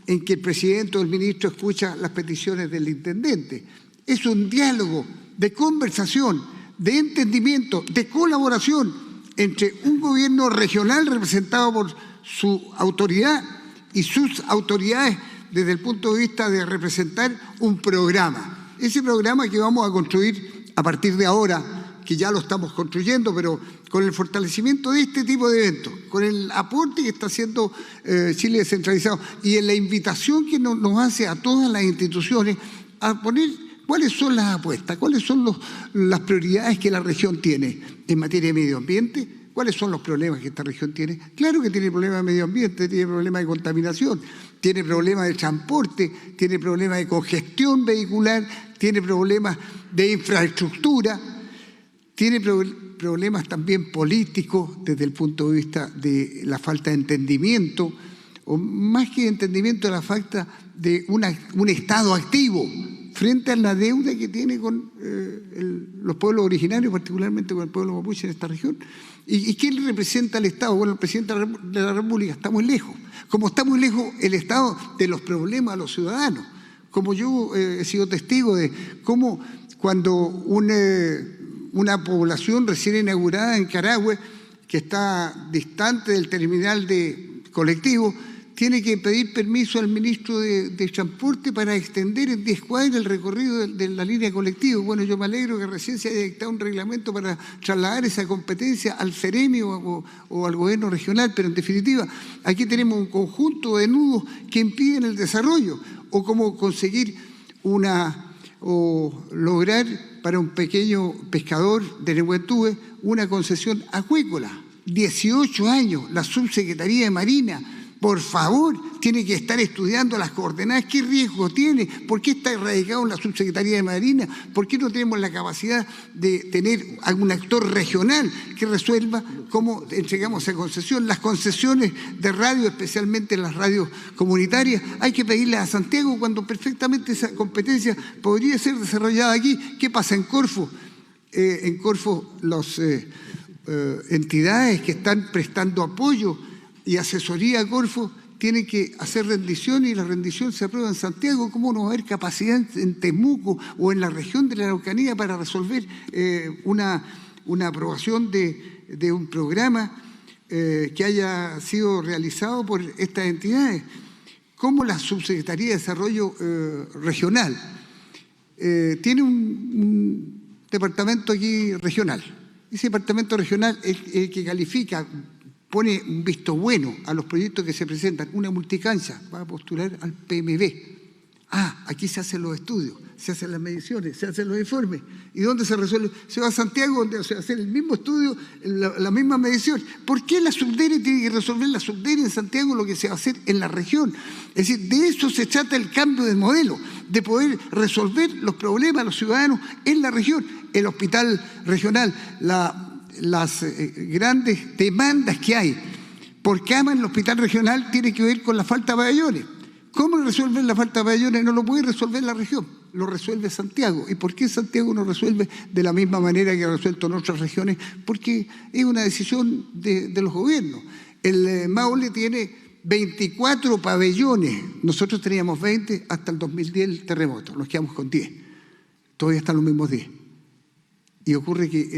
en que el presidente o el ministro escucha las peticiones del intendente. Es un diálogo de conversación, de entendimiento, de colaboración entre un gobierno regional representado por su autoridad y sus autoridades desde el punto de vista de representar un programa. Ese programa que vamos a construir a partir de ahora, que ya lo estamos construyendo, pero con el fortalecimiento de este tipo de eventos, con el aporte que está haciendo Chile Descentralizado y en la invitación que nos hace a todas las instituciones a poner cuáles son las apuestas, cuáles son las prioridades que la región tiene en materia de medio ambiente, cuáles son los problemas que esta región tiene. Claro que tiene problemas de medio ambiente, tiene problemas de contaminación, tiene problemas de transporte, tiene problemas de congestión vehicular, tiene problemas de infraestructura, tiene problemas también políticos desde el punto de vista de la falta de entendimiento, o más que de entendimiento, la falta de un Estado activo frente a la deuda que tiene con los pueblos originarios, particularmente con el pueblo mapuche en esta región. ¿Y quién representa al Estado? Bueno, el presidente de la República está muy lejos. Como está muy lejos el Estado de los problemas de los ciudadanos. Como yo he sido testigo de cómo cuando una población recién inaugurada en Carahue, que está distante del terminal de colectivo, tiene que pedir permiso al ministro de Transporte para extender en 10 cuadras el recorrido de la línea colectiva. Bueno, yo me alegro que recién se haya dictado un reglamento para trasladar esa competencia al CEREMI o al gobierno regional, pero en definitiva, aquí tenemos un conjunto de nudos que impiden el desarrollo, o cómo conseguir o lograr para un pequeño pescador de Nehuentúe una concesión acuícola. 18 años, la subsecretaría de Marina, por favor, tiene que estar estudiando las coordenadas, qué riesgo tiene, por qué está erradicado en la subsecretaría de Marina, por qué no tenemos la capacidad de tener algún actor regional que resuelva cómo entregamos esa concesión. Las concesiones de radio, especialmente las radios comunitarias, hay que pedirlas a Santiago cuando perfectamente esa competencia podría ser desarrollada aquí. ¿Qué pasa en Corfo? En Corfo las entidades que están prestando apoyo y asesoría a Corfo tienen que hacer rendición y la rendición se aprueba en Santiago. ¿Cómo no va a haber capacidad en Temuco o en la región de la Araucanía para resolver una aprobación de un programa que haya sido realizado por estas entidades? ¿Cómo la Subsecretaría de Desarrollo Regional tiene un departamento aquí regional. Ese departamento regional es el que califica, pone un visto bueno a los proyectos que se presentan. Una multicancha va a postular al PMB. Aquí se hacen los estudios, se hacen las mediciones, se hacen los informes. ¿Y dónde se resuelve? Se va a Santiago, donde se va a hacer el mismo estudio, la misma medición. ¿Por qué la Subdere tiene que resolver la Subdere en Santiago lo que se va a hacer en la región? Es decir, de eso se trata el cambio de modelo, de poder resolver los problemas de los ciudadanos en la región. El hospital regional, las grandes demandas que hay por cama en el hospital regional tiene que ver con la falta de pabellones. ¿Cómo resuelve la falta de pabellones? No lo puede resolver la región, lo resuelve Santiago. ¿Y por qué Santiago no resuelve de la misma manera que ha resuelto en otras regiones? Porque es una decisión de los gobiernos. El Maule tiene 24 pabellones, nosotros teníamos 20 hasta el 2010 el terremoto, nos quedamos con 10, todavía están los mismos 10. Y ocurre que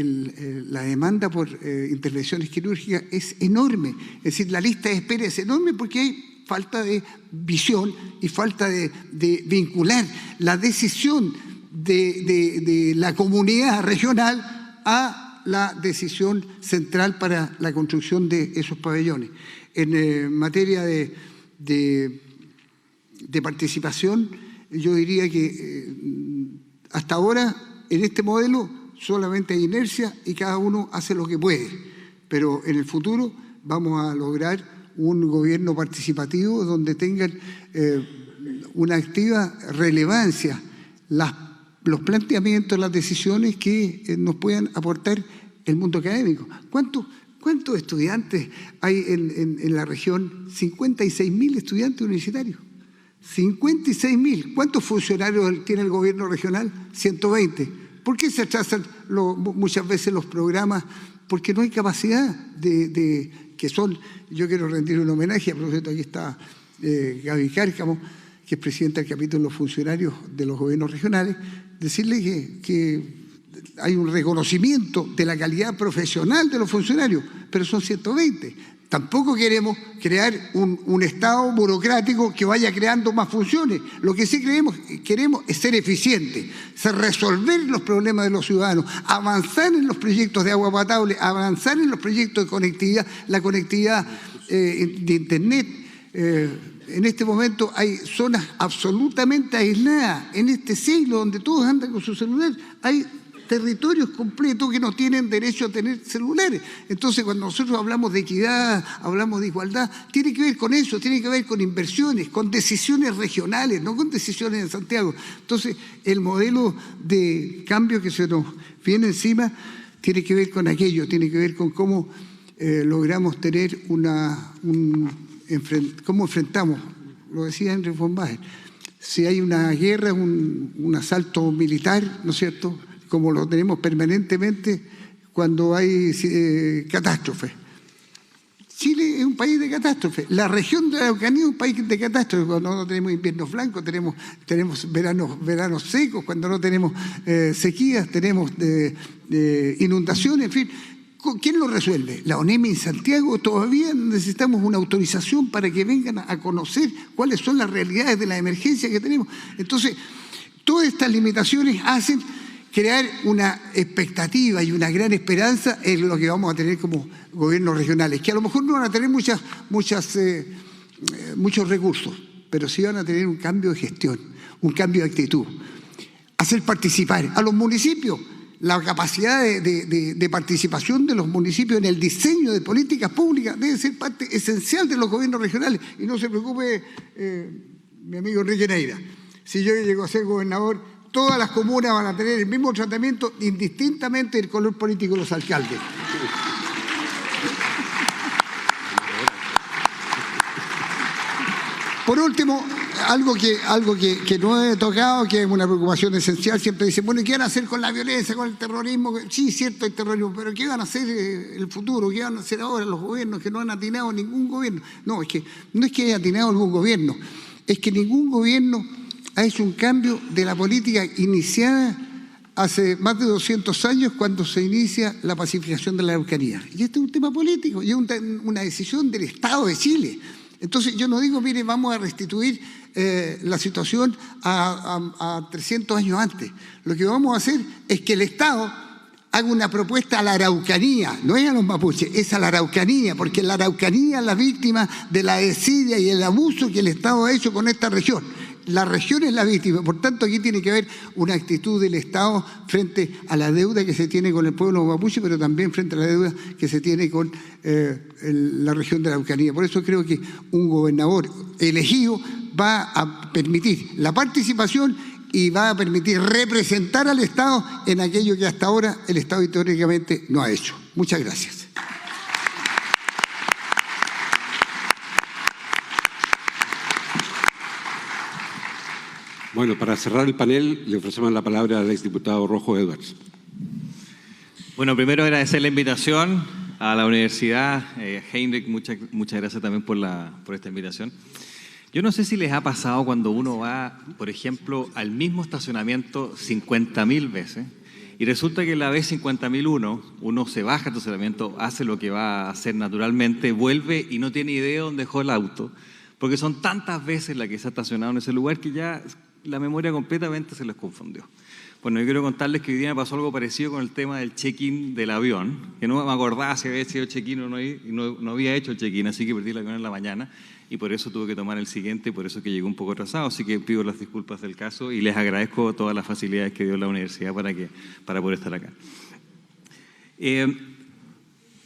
la demanda por intervenciones quirúrgicas es enorme, es decir, la lista de espera es enorme porque hay falta de visión y falta de vincular la decisión de la comunidad regional a la decisión central para la construcción de esos pabellones. En materia de participación, yo diría que hasta ahora en este modelo solamente hay inercia y cada uno hace lo que puede, pero en el futuro vamos a lograr un gobierno participativo donde tengan una activa relevancia los planteamientos, las decisiones que nos puedan aportar el mundo académico. ¿Cuántos estudiantes hay en la región? 56.000 estudiantes universitarios. 56.000. ¿Cuántos funcionarios tiene el gobierno regional? 120. ¿Por qué se atrasan muchas veces los programas? Porque no hay capacidad yo quiero rendir un homenaje, a propósito, aquí está Gaby Cárcamo, que es presidenta del capítulo de los funcionarios de los gobiernos regionales, decirle que hay un reconocimiento de la calidad profesional de los funcionarios, pero son 120. Tampoco queremos crear un Estado burocrático que vaya creando más funciones. Lo que sí queremos es ser eficientes, resolver los problemas de los ciudadanos, avanzar en los proyectos de agua potable, avanzar en los proyectos de conectividad, la conectividad de Internet. En este momento hay zonas absolutamente aisladas. En este siglo donde todos andan con sus celulares, hay territorios completos que no tienen derecho a tener celulares. Entonces, cuando nosotros hablamos de equidad, hablamos de igualdad, tiene que ver con eso, tiene que ver con inversiones, con decisiones regionales, no con decisiones en Santiago. Entonces, el modelo de cambio que se nos viene encima tiene que ver con aquello, tiene que ver con cómo logramos tener cómo enfrentamos, lo decía Henry von Baer, si hay una guerra, un asalto militar, ¿no es cierto?, como lo tenemos permanentemente cuando hay catástrofes. Chile es un país de catástrofe. La región de la Araucanía es un país de catástrofe. Cuando no tenemos inviernos blancos, tenemos veranos secos, cuando no tenemos sequías, tenemos inundaciones, en fin. ¿Quién lo resuelve? La ONEMI en Santiago. Todavía necesitamos una autorización para que vengan a conocer cuáles son las realidades de la emergencia que tenemos. Entonces, todas estas limitaciones hacen crear una expectativa y una gran esperanza en lo que vamos a tener como gobiernos regionales, que a lo mejor no van a tener muchos recursos, pero sí van a tener un cambio de gestión, un cambio de actitud. Hacer participar a los municipios, la capacidad de participación de los municipios en el diseño de políticas públicas debe ser parte esencial de los gobiernos regionales. Y no se preocupe, mi amigo Enrique Neira, si yo llego a ser gobernador, todas las comunas van a tener el mismo tratamiento indistintamente del color político de los alcaldes. Por último, algo que no he tocado, que es una preocupación esencial, siempre dicen, bueno, ¿qué van a hacer con la violencia, con el terrorismo? Sí, cierto, hay terrorismo, pero ¿qué van a hacer en el futuro? ¿Qué van a hacer ahora los gobiernos que no han atinado ningún gobierno? No es que haya atinado algún gobierno, es que ningún gobierno ha hecho un cambio de la política iniciada hace más de 200 años cuando se inicia la pacificación de la Araucanía. Y este es un tema político, y es una decisión del Estado de Chile. Entonces yo no digo, mire, vamos a restituir la situación a 300 años antes. Lo que vamos a hacer es que el Estado haga una propuesta a la Araucanía, no es a los mapuches, es a la Araucanía, porque la Araucanía es la víctima de la desidia y el abuso que el Estado ha hecho con esta región. La región es la víctima, por tanto aquí tiene que haber una actitud del Estado frente a la deuda que se tiene con el pueblo mapuche, pero también frente a la deuda que se tiene con la región de la Araucanía. Por eso creo que un gobernador elegido va a permitir la participación y va a permitir representar al Estado en aquello que hasta ahora el Estado históricamente no ha hecho. Muchas gracias. Bueno, para cerrar el panel, le ofrecemos la palabra al exdiputado Rojo Edwards. Bueno, primero agradecer la invitación a la universidad. Heinrich, muchas gracias también por esta invitación. Yo no sé si les ha pasado cuando uno va, por ejemplo, al mismo estacionamiento 50.000 veces y resulta que la vez 50.001 uno se baja del estacionamiento, hace lo que va a hacer naturalmente, vuelve y no tiene idea de dónde dejó el auto, porque son tantas veces las que se ha estacionado en ese lugar que ya la memoria completamente se les confundió. Bueno, yo quiero contarles que hoy día me pasó algo parecido con el tema del check-in del avión, que no me acordaba si había sido check-in o no, y no había hecho el check-in, así que perdí el avión en la mañana y por eso tuve que tomar el siguiente y por eso que llegué un poco atrasado, así que pido las disculpas del caso y les agradezco todas las facilidades que dio la universidad para poder estar acá.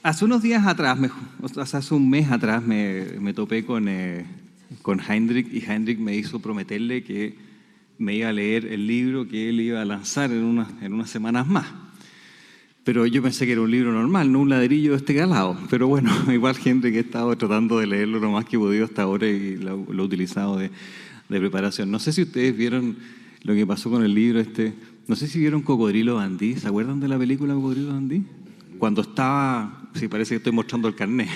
Hace unos días atrás, hace un mes atrás me topé con Heinrich y Heinrich me hizo prometerle que me iba a leer el libro que él iba a lanzar en unas semanas más. Pero yo pensé que era un libro normal, no un ladrillo de este calado. Pero bueno, igual gente que he estado tratando de leerlo lo más que he podido hasta ahora y lo he utilizado de preparación. No sé si ustedes vieron lo que pasó con el libro este. No sé si vieron Cocodrilo Dandí. ¿Se acuerdan de la película Cocodrilo Dandí? Cuando estaba... Sí, parece que estoy mostrando el carnet.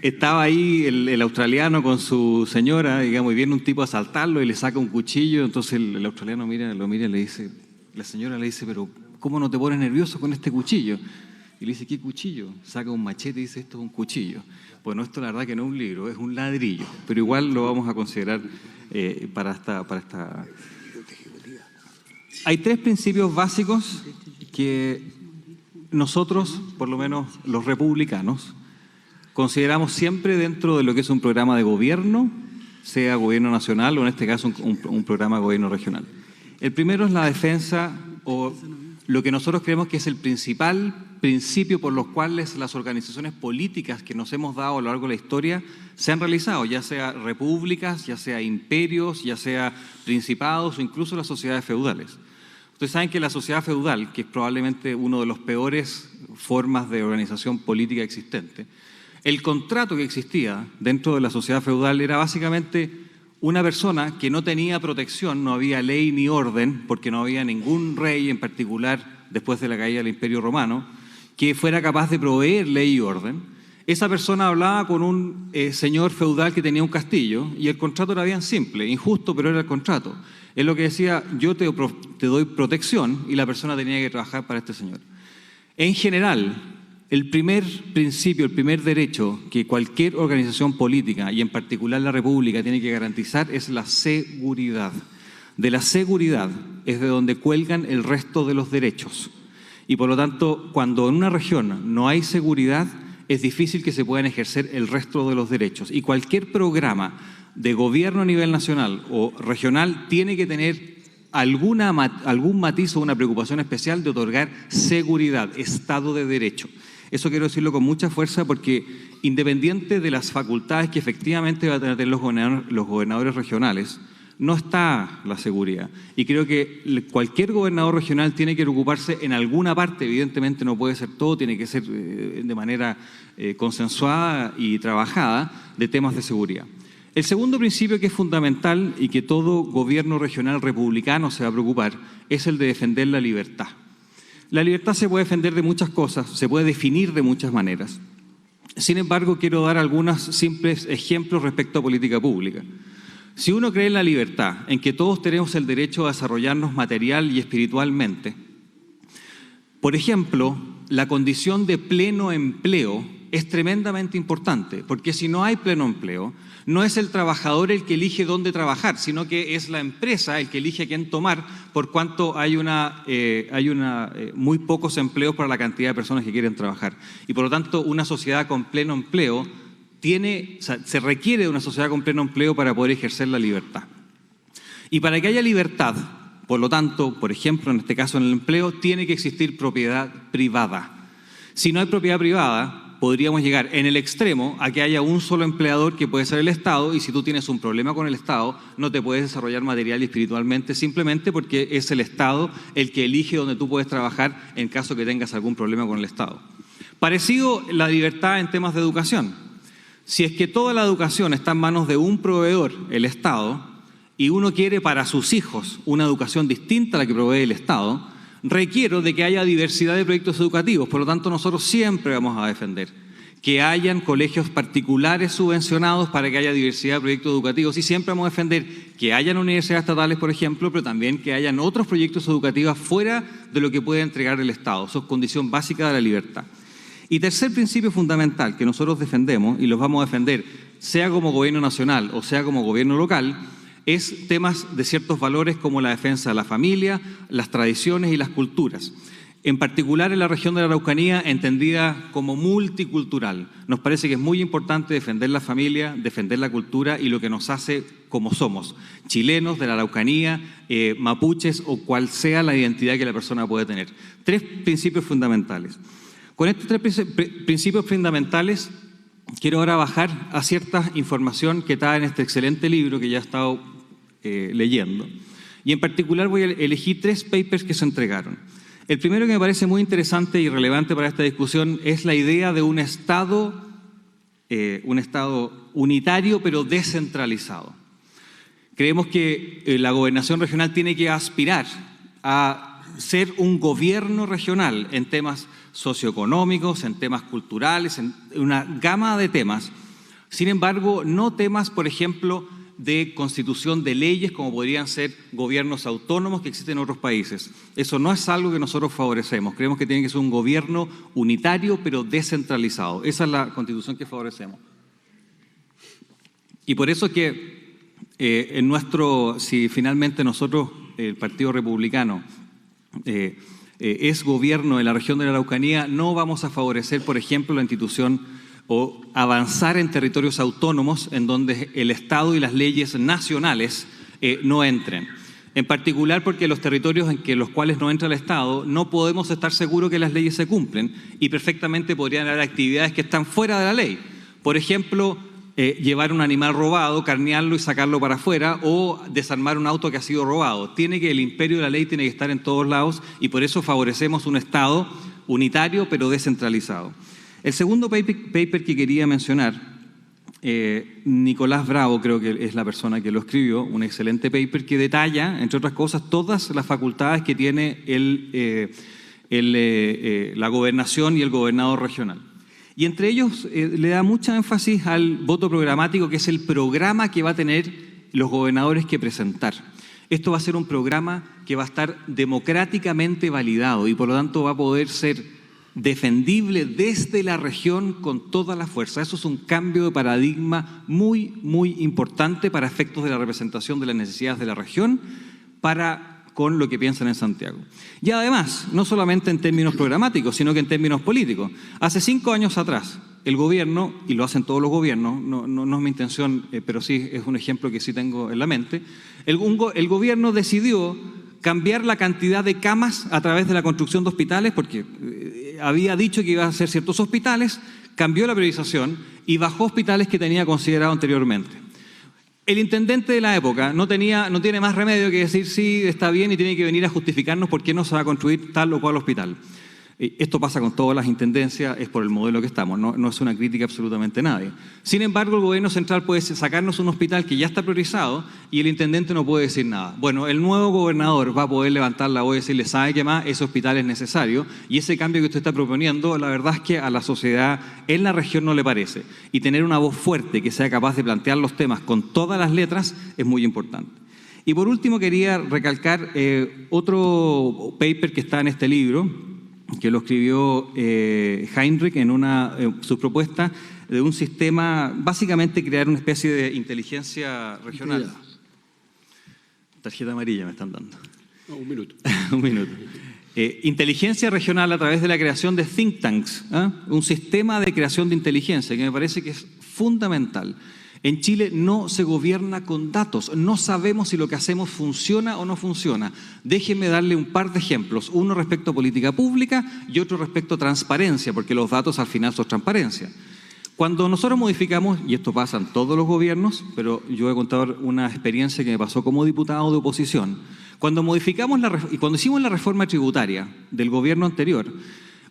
Estaba ahí el australiano con su señora, digamos, y viene un tipo a asaltarlo y le saca un cuchillo. Entonces el australiano lo mira y le dice, la señora le dice, pero ¿cómo no te pones nervioso con este cuchillo? Y le dice, ¿qué cuchillo? Saca un machete y dice, esto es un cuchillo. Bueno, esto la verdad que no es un libro, es un ladrillo, pero igual lo vamos a considerar para esta... Hay 3 principios básicos que nosotros, por lo menos los republicanos, consideramos siempre dentro de lo que es un programa de gobierno, sea gobierno nacional o en este caso un programa de gobierno regional. El primero es la defensa o lo que nosotros creemos que es el principal principio por los cuales las organizaciones políticas que nos hemos dado a lo largo de la historia se han realizado, ya sea repúblicas, ya sea imperios, ya sea principados o incluso las sociedades feudales. Ustedes saben que la sociedad feudal, que es probablemente una de las peores formas de organización política existente, el contrato que existía dentro de la sociedad feudal era básicamente una persona que no tenía protección, no había ley ni orden, porque no había ningún rey en particular después de la caída del Imperio Romano, que fuera capaz de proveer ley y orden. Esa persona hablaba con un señor feudal que tenía un castillo y el contrato era bien simple, injusto, pero era el contrato. Es lo que decía, yo te doy protección y la persona tenía que trabajar para este señor. En general, el primer principio, el primer derecho que cualquier organización política, y en particular la República, tiene que garantizar es la seguridad. De la seguridad es de donde cuelgan el resto de los derechos. Y por lo tanto, cuando en una región no hay seguridad, es difícil que se puedan ejercer el resto de los derechos. Y cualquier programa de gobierno a nivel nacional o regional tiene que tener algún matiz o una preocupación especial de otorgar seguridad, Estado de Derecho. Eso quiero decirlo con mucha fuerza porque independiente de las facultades que efectivamente van a tener los gobernadores regionales, no está la seguridad. Y creo que cualquier gobernador regional tiene que ocuparse en alguna parte, evidentemente no puede ser todo, tiene que ser de manera consensuada y trabajada de temas de seguridad. El segundo principio que es fundamental y que todo gobierno regional republicano se va a preocupar es el de defender la libertad. La libertad se puede defender de muchas cosas, se puede definir de muchas maneras. Sin embargo, quiero dar algunos simples ejemplos respecto a política pública. Si uno cree en la libertad, en que todos tenemos el derecho a desarrollarnos material y espiritualmente, por ejemplo, la condición de pleno empleo es tremendamente importante, porque si no hay pleno empleo, no es el trabajador el que elige dónde trabajar, sino que es la empresa el que elige a quién tomar, por cuanto hay muy pocos empleos para la cantidad de personas que quieren trabajar. Y por lo tanto, una sociedad con pleno empleo se requiere de una sociedad con pleno empleo para poder ejercer la libertad. Y para que haya libertad, por lo tanto, por ejemplo, en este caso en el empleo, tiene que existir propiedad privada. Si no hay propiedad privada, podríamos llegar en el extremo a que haya un solo empleador que puede ser el Estado, y si tú tienes un problema con el Estado, no te puedes desarrollar material y espiritualmente simplemente porque es el Estado el que elige dónde tú puedes trabajar en caso que tengas algún problema con el Estado. Parecido la libertad en temas de educación. Si es que toda la educación está en manos de un proveedor, el Estado, y uno quiere para sus hijos una educación distinta a la que provee el Estado, requiero de que haya diversidad de proyectos educativos. Por lo tanto, nosotros siempre vamos a defender que hayan colegios particulares subvencionados para que haya diversidad de proyectos educativos, y siempre vamos a defender que hayan universidades estatales, por ejemplo, pero también que hayan otros proyectos educativos fuera de lo que puede entregar el Estado. Eso es condición básica de la libertad. Y tercer principio fundamental que nosotros defendemos, y los vamos a defender sea como gobierno nacional o sea como gobierno local, es temas de ciertos valores como la defensa de la familia, las tradiciones y las culturas. En particular en la región de la Araucanía, entendida como multicultural. Nos parece que es muy importante defender la familia, defender la cultura y lo que nos hace como somos, chilenos de la Araucanía, mapuches o cual sea la identidad que la persona puede tener. 3 principios fundamentales. Con estos 3 principios fundamentales quiero ahora bajar a cierta información que está en este excelente libro que ya he estado leyendo. Y en particular voy a elegir 3 papers que se entregaron. El primero, que me parece muy interesante y relevante para esta discusión, es la idea de un Estado unitario pero descentralizado. Creemos que la gobernación regional tiene que aspirar a ser un gobierno regional en temas socioeconómicos, en temas culturales, en una gama de temas. Sin embargo, no temas, por ejemplo, de constitución de leyes como podrían ser gobiernos autónomos que existen en otros países. Eso no es algo que nosotros favorecemos. Creemos que tiene que ser un gobierno unitario pero descentralizado. Esa es la constitución que favorecemos. Y por eso es que si finalmente nosotros, el Partido Republicano, es gobierno en la región de la Araucanía, no vamos a favorecer, por ejemplo, la institución o avanzar en territorios autónomos en donde el Estado y las leyes nacionales no entren. En particular porque los territorios en los cuales no entra el Estado no podemos estar seguros que las leyes se cumplen y perfectamente podrían haber actividades que están fuera de la ley. Por ejemplo, llevar un animal robado, carnearlo y sacarlo para afuera, o desarmar un auto que ha sido robado. El imperio de la ley tiene que estar en todos lados, y por eso favorecemos un Estado unitario pero descentralizado. El segundo paper que quería mencionar, Nicolás Bravo creo que es la persona que lo escribió, un excelente paper que detalla, entre otras cosas, todas las facultades que tiene la gobernación y el gobernador regional. Y entre ellos le da mucha énfasis al voto programático, que es el programa que va a tener los gobernadores que presentar. Esto va a ser un programa que va a estar democráticamente validado y por lo tanto va a poder ser defendible desde la región con toda la fuerza. Eso es un cambio de paradigma muy, muy importante para efectos de la representación de las necesidades de la región con lo que piensan en Santiago. Y además, no solamente en términos programáticos, sino que en términos políticos. Hace 5 años atrás, el gobierno, y lo hacen todos los gobiernos, no es mi intención, pero sí es un ejemplo que sí tengo en la mente, el gobierno decidió cambiar la cantidad de camas a través de la construcción de hospitales, porque había dicho que iba a hacer ciertos hospitales, cambió la priorización y bajó hospitales que tenía considerado anteriormente. El intendente de la época no tiene más remedio que decir sí, está bien, y tiene que venir a justificarnos por qué no se va a construir tal o cual hospital. Esto pasa con todas las intendencias, es por el modelo que estamos, no es una crítica absolutamente a nadie. Sin embargo, el gobierno central puede sacarnos un hospital que ya está priorizado y el intendente no puede decir nada. Bueno, el nuevo gobernador va a poder levantar la voz y decirle, ¿sabe qué más? Ese hospital es necesario, y ese cambio que usted está proponiendo, la verdad es que a la sociedad en la región no le parece. Y tener una voz fuerte que sea capaz de plantear los temas con todas las letras es muy importante. Y por último quería recalcar otro paper que está en este libro, que lo escribió Heinrich en su propuesta de un sistema, básicamente crear una especie de inteligencia regional. Tarjeta amarilla me están dando. No, un minuto. Un minuto. Inteligencia regional a través de la creación de think tanks, un sistema de creación de inteligencia que me parece que es fundamental. En Chile no se gobierna con datos, no sabemos si lo que hacemos funciona o no funciona. Déjenme darle un par de ejemplos, uno respecto a política pública y otro respecto a transparencia, porque los datos al final son transparencia. Cuando nosotros modificamos, y esto pasa en todos los gobiernos, pero yo voy a contar una experiencia que me pasó como diputado de oposición. Cuando hicimos la reforma tributaria del gobierno anterior,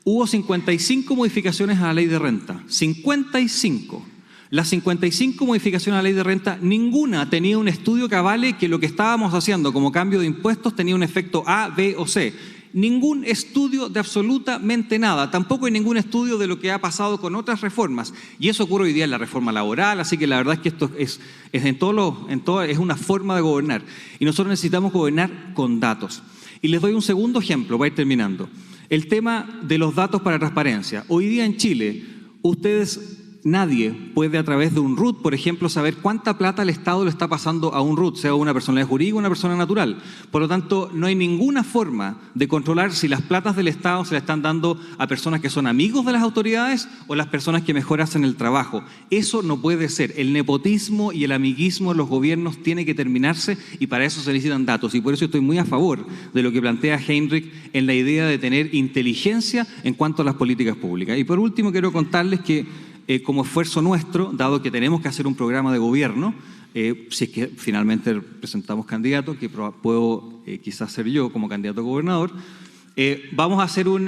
hubo 55 modificaciones a la ley de renta. 55. Las 55 modificaciones a la ley de renta, ninguna tenía un estudio que avale que lo que estábamos haciendo como cambio de impuestos tenía un efecto A, B o C. Ningún estudio de absolutamente nada, tampoco hay ningún estudio de lo que ha pasado con otras reformas. Y eso ocurre hoy día en la reforma laboral, así que la verdad es que esto es una forma de gobernar. Y nosotros necesitamos gobernar con datos. Y les doy un segundo ejemplo, para ir terminando. El tema de los datos para transparencia. Hoy día en Chile, nadie puede a través de un RUT, por ejemplo, saber cuánta plata el Estado le está pasando a un RUT, sea una persona jurídica o una persona natural. Por lo tanto, no hay ninguna forma de controlar si las platas del Estado se le están dando a personas que son amigos de las autoridades o las personas que mejor hacen el trabajo. Eso no puede ser. El nepotismo y el amiguismo de los gobiernos tiene que terminarse y para eso se necesitan datos. Y por eso estoy muy a favor de lo que plantea Heinrich en la idea de tener inteligencia en cuanto a las políticas públicas. Y por último, quiero contarles que como esfuerzo nuestro, dado que tenemos que hacer un programa de gobierno, si es que finalmente presentamos candidatos, que puedo quizás ser yo como candidato a gobernador, vamos a hacer un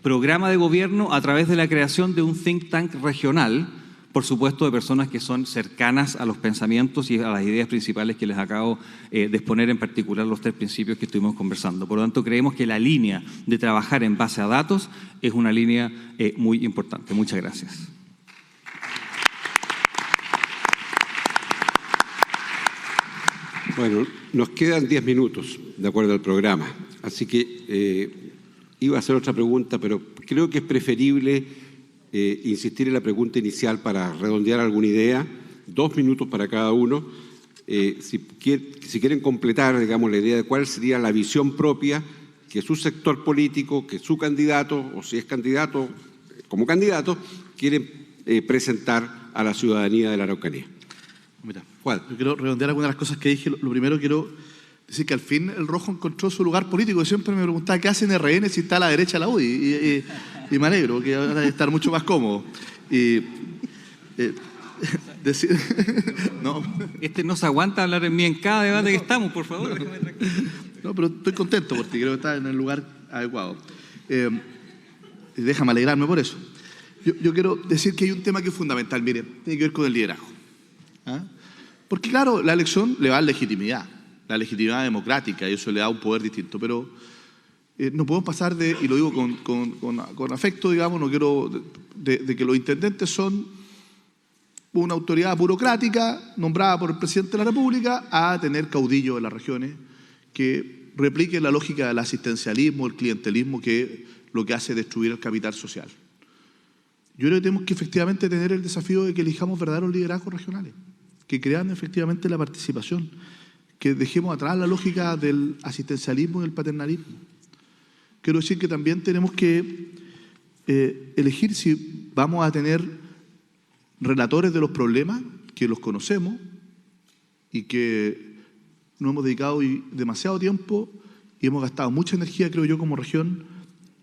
programa de gobierno a través de la creación de un think tank regional, por supuesto de personas que son cercanas a los pensamientos y a las ideas principales que les acabo de exponer, en particular los 3 principios que estuvimos conversando. Por lo tanto, creemos que la línea de trabajar en base a datos es una línea muy importante. Muchas gracias. Bueno, nos quedan 10 minutos, de acuerdo al programa. Así que iba a hacer otra pregunta, pero creo que es preferible insistir en la pregunta inicial para redondear alguna idea. 2 minutos para cada uno. Si quieren completar, digamos, la idea de cuál sería la visión propia que su sector político, que su candidato, o si es candidato, como candidato, quiere presentar a la ciudadanía de la Araucanía. Mira, Juan. yo quiero redondear algunas de las cosas que dije. Lo primero quiero decir que al fin el Rojo encontró su lugar político. Yo siempre me preguntaba qué hacen RN si está a la derecha la UDI. Y me alegro, que ahora debe estar mucho más cómodo. Decir, no. No se aguanta hablar en mí en cada debate que estamos, por favor. No, pero estoy contento porque creo que está en el lugar adecuado. Déjame alegrarme por eso. Yo quiero decir que hay un tema que es fundamental, mire, tiene que ver con el liderazgo. Porque claro, la elección le da legitimidad democrática, y eso le da un poder distinto, pero no podemos pasar y lo digo con afecto, digamos, no quiero de que los intendentes son una autoridad burocrática nombrada por el presidente de la República a tener caudillos en las regiones que repliquen la lógica del asistencialismo, el clientelismo, que lo que hace es destruir el capital social. Yo creo que tenemos que efectivamente tener el desafío de que elijamos verdaderos liderazgos regionales, que crean efectivamente la participación, que dejemos atrás la lógica del asistencialismo y del paternalismo. Quiero decir que también tenemos que elegir si vamos a tener relatores de los problemas, que los conocemos y que nos hemos dedicado demasiado tiempo y hemos gastado mucha energía, creo yo, como región,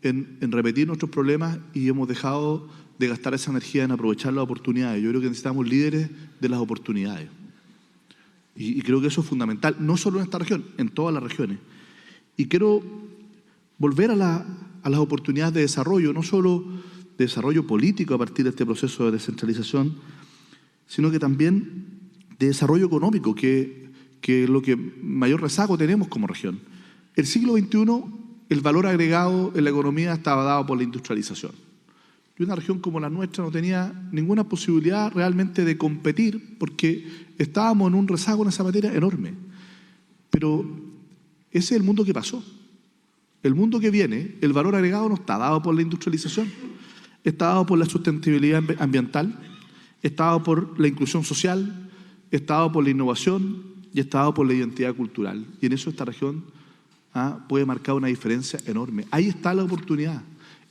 en repetir nuestros problemas, y hemos dejado de gastar esa energía en aprovechar las oportunidades. Yo creo que necesitamos líderes de las oportunidades. Y creo que eso es fundamental, no solo en esta región, en todas las regiones. Y quiero volver a las oportunidades de desarrollo, no solo de desarrollo político a partir de este proceso de descentralización, sino que también de desarrollo económico, que es lo que mayor rezago tenemos como región. El siglo XXI, el valor agregado en la economía estaba dado por la industrialización. Y una región como la nuestra no tenía ninguna posibilidad realmente de competir porque estábamos en un rezago en esa materia enorme. Pero ese es el mundo que pasó. El mundo que viene, el valor agregado no está dado por la industrialización, está dado por la sustentabilidad ambiental, está dado por la inclusión social, está dado por la innovación y está dado por la identidad cultural. Y en eso esta región puede marcar una diferencia enorme. Ahí está la oportunidad.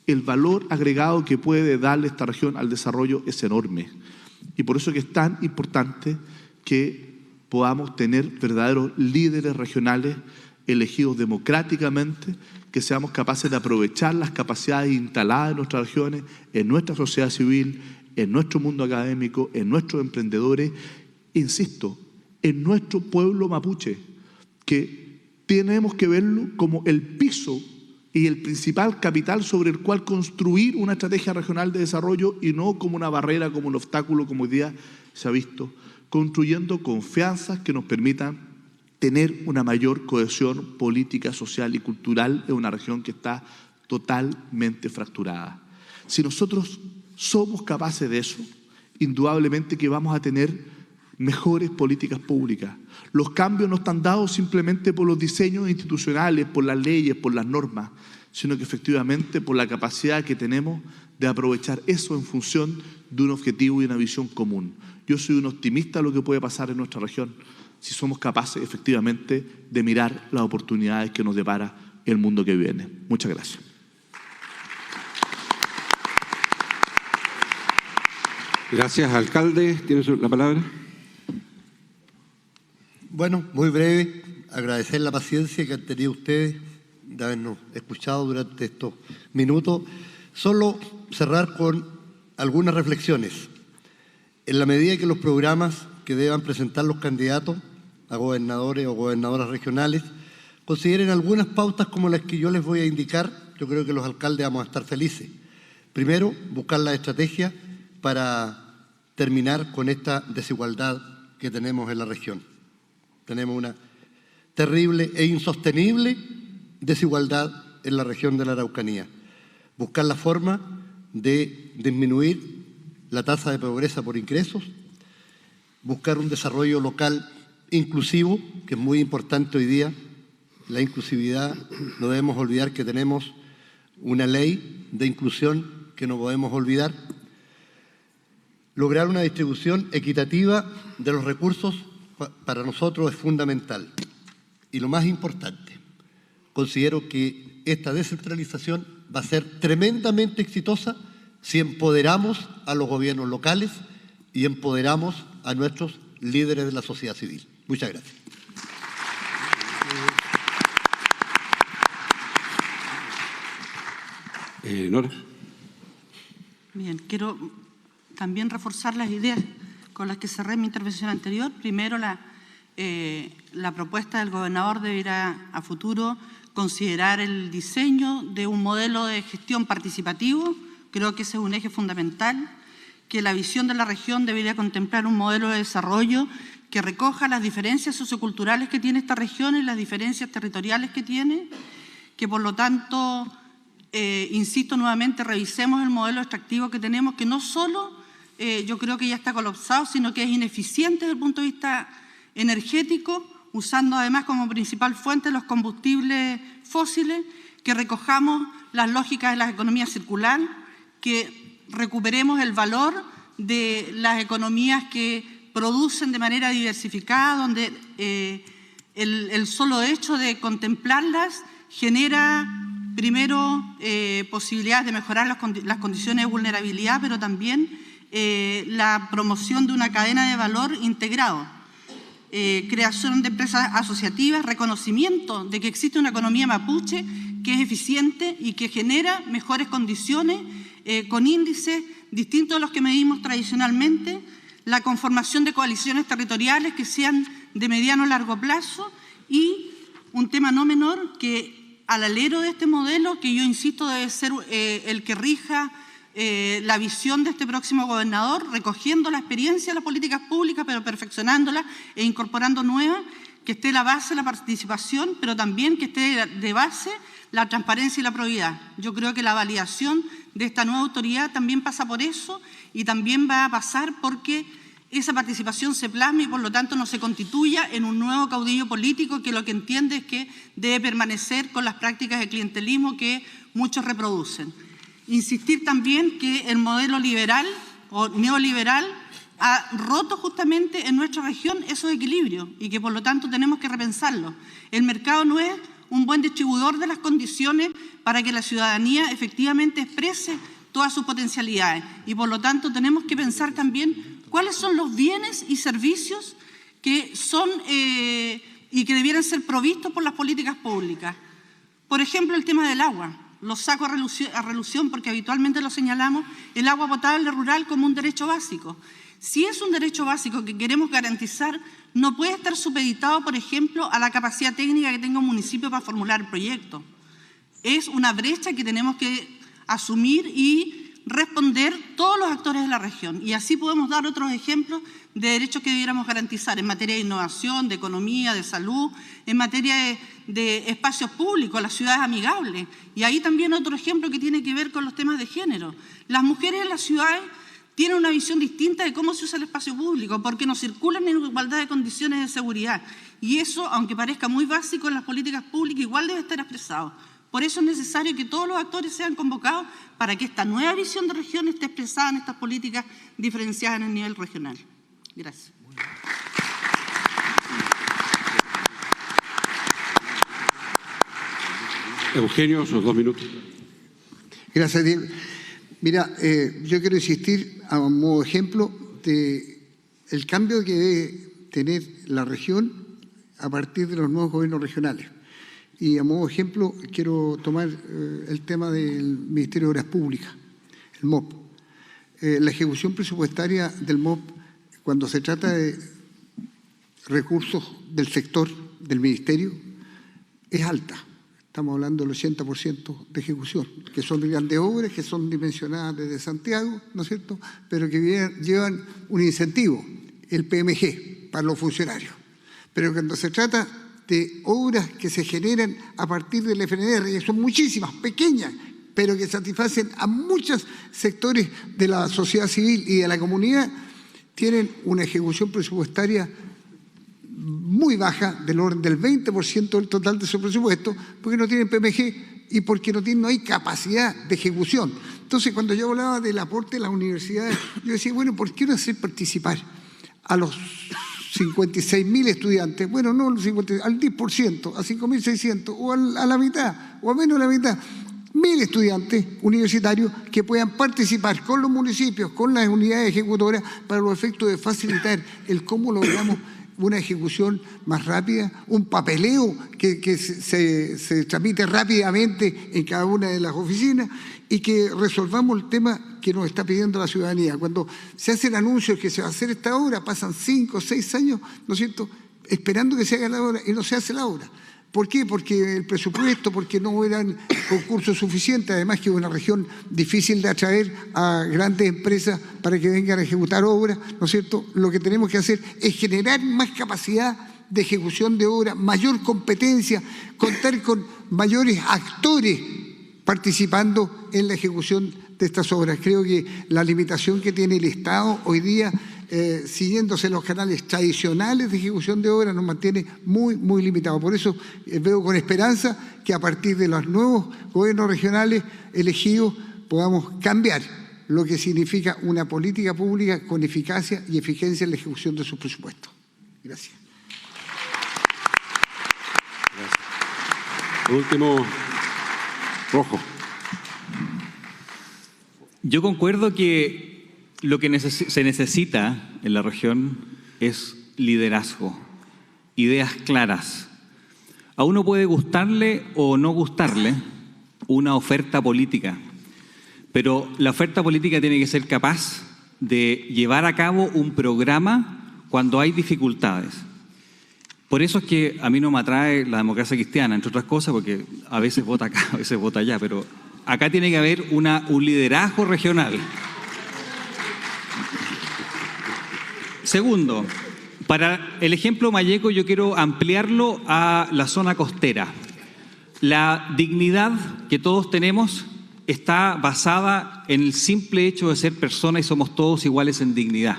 El valor agregado que puede darle esta región al desarrollo es enorme. Y por eso que es tan importante que podamos tener verdaderos líderes regionales elegidos democráticamente, que seamos capaces de aprovechar las capacidades instaladas en nuestras regiones, en nuestra sociedad civil, en nuestro mundo académico, en nuestros emprendedores, insisto, en nuestro pueblo mapuche, que tenemos que verlo como el piso y el principal capital sobre el cual construir una estrategia regional de desarrollo y no como una barrera, como un obstáculo, como hoy día se ha visto, construyendo confianzas que nos permitan tener una mayor cohesión política, social y cultural en una región que está totalmente fracturada. Si nosotros somos capaces de eso, indudablemente que vamos a tener mejores políticas públicas. Los cambios no están dados simplemente por los diseños institucionales, por las leyes, por las normas, sino que efectivamente por la capacidad que tenemos de aprovechar eso en función de un objetivo y una visión común. Yo soy un optimista de lo que puede pasar en nuestra región si somos capaces efectivamente de mirar las oportunidades que nos depara el mundo que viene. Muchas gracias. Gracias, alcalde. ¿Tiene la palabra? Bueno, muy breve, agradecer la paciencia que han tenido ustedes de habernos escuchado durante estos minutos. Solo cerrar con algunas reflexiones. En la medida que los programas que deban presentar los candidatos a gobernadores o gobernadoras regionales consideren algunas pautas como las que yo les voy a indicar, yo creo que los alcaldes vamos a estar felices. Primero, buscar la estrategia para terminar con esta desigualdad que tenemos en la región. Tenemos una terrible e insostenible desigualdad en la región de la Araucanía. Buscar la forma de disminuir la tasa de pobreza por ingresos, buscar un desarrollo local inclusivo, que es muy importante hoy día. La inclusividad, no debemos olvidar que tenemos una ley de inclusión que no podemos olvidar. Lograr una distribución equitativa de los recursos para nosotros es fundamental. Y lo más importante, considero que esta descentralización va a ser tremendamente exitosa si empoderamos a los gobiernos locales y empoderamos a nuestros líderes de la sociedad civil. Muchas gracias. Nora. Bien, quiero también reforzar las ideas con las que cerré mi intervención anterior. Primero, la propuesta del gobernador deberá a futuro considerar el diseño de un modelo de gestión participativo. Creo que ese es un eje fundamental, que la visión de la región debería contemplar un modelo de desarrollo que recoja las diferencias socioculturales que tiene esta región y las diferencias territoriales que tiene, que por lo tanto, insisto nuevamente, revisemos el modelo extractivo que tenemos, que no solo yo creo que ya está colapsado, sino que es ineficiente desde el punto de vista energético, usando además como principal fuente los combustibles fósiles, que recojamos las lógicas de la economía circular, que recuperemos el valor de las economías que producen de manera diversificada, donde el solo hecho de contemplarlas genera primero posibilidades de mejorar las condiciones de vulnerabilidad, pero también la promoción de una cadena de valor integrado, creación de empresas asociativas, reconocimiento de que existe una economía mapuche que es eficiente y que genera mejores condiciones con índices distintos a los que medimos tradicionalmente, la conformación de coaliciones territoriales que sean de mediano a largo plazo y un tema no menor que al alero de este modelo, que yo insisto debe ser el que rija la visión de este próximo gobernador, recogiendo la experiencia de las políticas públicas, pero perfeccionándolas e incorporando nuevas, que esté la base la participación, pero también que esté de base la transparencia y la probidad. Yo creo que la validación de esta nueva autoridad también pasa por eso y también va a pasar porque esa participación se plasme y por lo tanto no se constituya en un nuevo caudillo político que lo que entiende es que debe permanecer con las prácticas de clientelismo que muchos reproducen. Insistir también que el modelo liberal o neoliberal ha roto justamente en nuestra región esos equilibrios y que por lo tanto tenemos que repensarlo. El mercado no es un buen distribuidor de las condiciones para que la ciudadanía efectivamente exprese todas sus potencialidades y por lo tanto tenemos que pensar también cuáles son los bienes y servicios que son y que debieran ser provistos por las políticas públicas. Por ejemplo, el tema del agua. Lo saco a relución porque habitualmente lo señalamos, el agua potable rural como un derecho básico. Si es un derecho básico que queremos garantizar, no puede estar supeditado, por ejemplo, a la capacidad técnica que tenga un municipio para formular el proyecto. Es una brecha que tenemos que asumir y responder todos los actores de la región. Y así podemos dar otros ejemplos de derechos que debiéramos garantizar en materia de innovación, de economía, de salud, en materia de espacios públicos, las ciudades amigables. Y ahí también otro ejemplo que tiene que ver con los temas de género. Las mujeres en las ciudades tienen una visión distinta de cómo se usa el espacio público, porque no circulan en igualdad de condiciones de seguridad. Y eso, aunque parezca muy básico en las políticas públicas, igual debe estar expresado. Por eso es necesario que todos los actores sean convocados para que esta nueva visión de región esté expresada en estas políticas diferenciadas en el nivel regional. Gracias. Eugenio, sus 2 minutos. Gracias, Diego. Mira, yo quiero insistir a modo de ejemplo de el cambio que debe tener la región a partir de los nuevos gobiernos regionales. Y a modo de ejemplo quiero tomar el tema del Ministerio de Obras Públicas, el MOP. La ejecución presupuestaria del MOP, cuando se trata de recursos del sector del Ministerio, es alta. Estamos hablando del 80% de ejecución, que son grandes obras, que son dimensionadas desde Santiago, ¿no es cierto?, pero que llevan un incentivo, el PMG, para los funcionarios. Pero cuando se trata de obras que se generan a partir del FNR, que son muchísimas, pequeñas, pero que satisfacen a muchos sectores de la sociedad civil y de la comunidad, tienen una ejecución presupuestaria muy baja, del orden del 20% del total de su presupuesto, porque no tienen PMG y porque no hay capacidad de ejecución. Entonces, cuando yo hablaba del aporte de las universidades, yo decía, bueno, ¿por qué no hacer participar a los 56.000 estudiantes? Bueno, no al 10%, a 5.600, o a la mitad, o a menos de la mitad. 1.000 estudiantes universitarios que puedan participar con los municipios, con las unidades ejecutoras, para los efectos de facilitar el cómo logramos una ejecución más rápida, un papeleo que se tramite rápidamente en cada una de las oficinas y que resolvamos el tema que nos está pidiendo la ciudadanía. Cuando se hacen anuncios que se va a hacer esta obra, pasan 5 o 6 años, ¿no es cierto?, esperando que se haga la obra y no se hace la obra. ¿Por qué? Porque el presupuesto, porque no eran concursos suficientes, además que es una región difícil de atraer a grandes empresas para que vengan a ejecutar obras, ¿no es cierto? Lo que tenemos que hacer es generar más capacidad de ejecución de obras, mayor competencia, contar con mayores actores participando en la ejecución de estas obras. Creo que la limitación que tiene el Estado hoy día, siguiéndose los canales tradicionales de ejecución de obras, nos mantiene muy, muy limitados. Por eso veo con esperanza que a partir de los nuevos gobiernos regionales elegidos podamos cambiar lo que significa una política pública con eficacia y eficiencia en la ejecución de sus presupuestos. Gracias. Por último, Rojo. Yo concuerdo que lo que se necesita en la región es liderazgo, ideas claras. A uno puede gustarle o no gustarle una oferta política, pero la oferta política tiene que ser capaz de llevar a cabo un programa cuando hay dificultades. Por eso es que a mí no me atrae la democracia cristiana, entre otras cosas, porque a veces vota acá, a veces vota allá, pero acá tiene que haber un liderazgo regional. Segundo, para el ejemplo Malleco yo quiero ampliarlo a la zona costera. La dignidad que todos tenemos está basada en el simple hecho de ser personas y somos todos iguales en dignidad.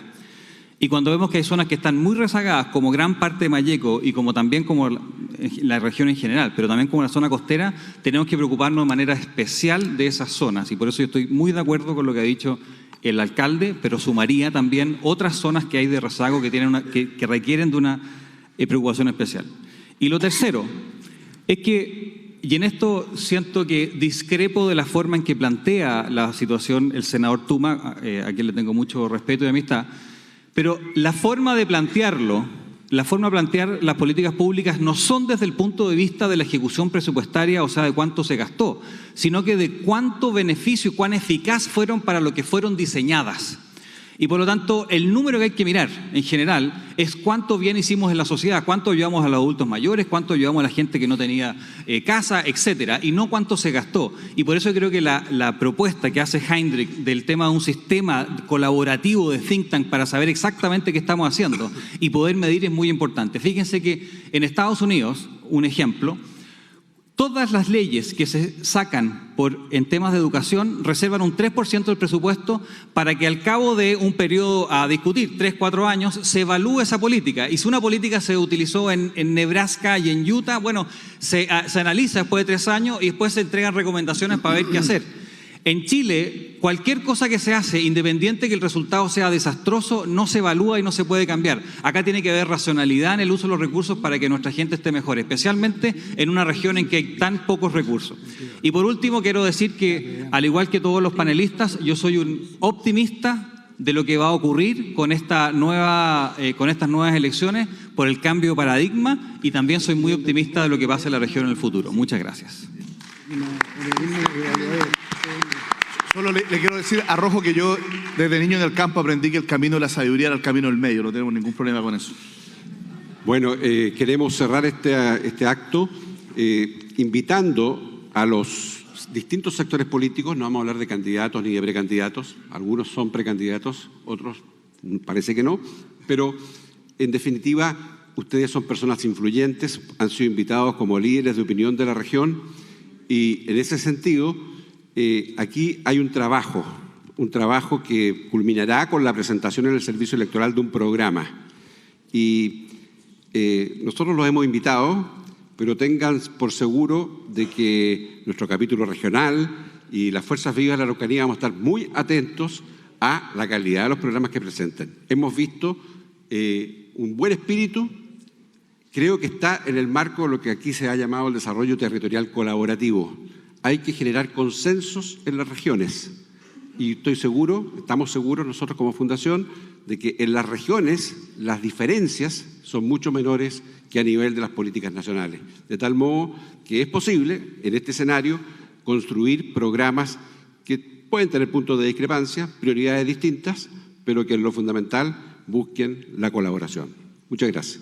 Y cuando vemos que hay zonas que están muy rezagadas, como gran parte de Malleco y como también como la región en general, pero también como la zona costera, tenemos que preocuparnos de manera especial de esas zonas. Y por eso yo estoy muy de acuerdo con lo que ha dicho el alcalde, pero sumaría también otras zonas que hay de rezago que requieren de una preocupación especial. Y lo tercero es que, y en esto siento que discrepo de la forma en que plantea la situación el senador Tuma, a quien le tengo mucho respeto y amistad, pero la forma de plantearlo, la forma de plantear las políticas públicas no son desde el punto de vista de la ejecución presupuestaria, o sea, de cuánto se gastó, sino que de cuánto beneficio y cuán eficaz fueron para lo que fueron diseñadas. Y por lo tanto, el número que hay que mirar en general es cuánto bien hicimos en la sociedad, cuánto ayudamos a los adultos mayores, cuánto ayudamos a la gente que no tenía casa, etcétera, y no cuánto se gastó. Y por eso creo que la propuesta que hace Heinrich del tema de un sistema colaborativo de think tank para saber exactamente qué estamos haciendo y poder medir es muy importante. Fíjense que en Estados Unidos, un ejemplo, todas las leyes que se sacan en temas de educación reservan un 3% del presupuesto para que al cabo de un periodo a discutir, 3-4 años, se evalúe esa política. Y si una política se utilizó en Nebraska y en Utah, bueno, se analiza después de 3 años y después se entregan recomendaciones para ver qué hacer. En Chile, cualquier cosa que se hace, independiente que el resultado sea desastroso, no se evalúa y no se puede cambiar. Acá tiene que haber racionalidad en el uso de los recursos para que nuestra gente esté mejor, especialmente en una región en que hay tan pocos recursos. Y por último, quiero decir que, al igual que todos los panelistas, yo soy un optimista de lo que va a ocurrir con estas nuevas elecciones por el cambio de paradigma, y también soy muy optimista de lo que pase en la región en el futuro. Muchas gracias. Solo le quiero decir a Rojo que yo desde niño en el campo aprendí que el camino de la sabiduría era el camino del medio, no tenemos ningún problema con eso. Bueno, queremos cerrar este acto invitando a los distintos sectores políticos. No vamos a hablar de candidatos ni de precandidatos, algunos son precandidatos, otros parece que no, pero en definitiva ustedes son personas influyentes, han sido invitados como líderes de opinión de la región, y en ese sentido aquí hay un trabajo que culminará con la presentación en el servicio electoral de un programa. Y nosotros los hemos invitado, pero tengan por seguro de que nuestro capítulo regional y las Fuerzas Vivas de la Araucanía vamos a estar muy atentos a la calidad de los programas que presenten. Hemos visto un buen espíritu, creo que está en el marco de lo que aquí se ha llamado el desarrollo territorial colaborativo. Hay que generar consensos en las regiones y estamos seguros nosotros como Fundación de que en las regiones las diferencias son mucho menores que a nivel de las políticas nacionales. De tal modo que es posible en este escenario construir programas que pueden tener puntos de discrepancia, prioridades distintas, pero que en lo fundamental busquen la colaboración. Muchas gracias.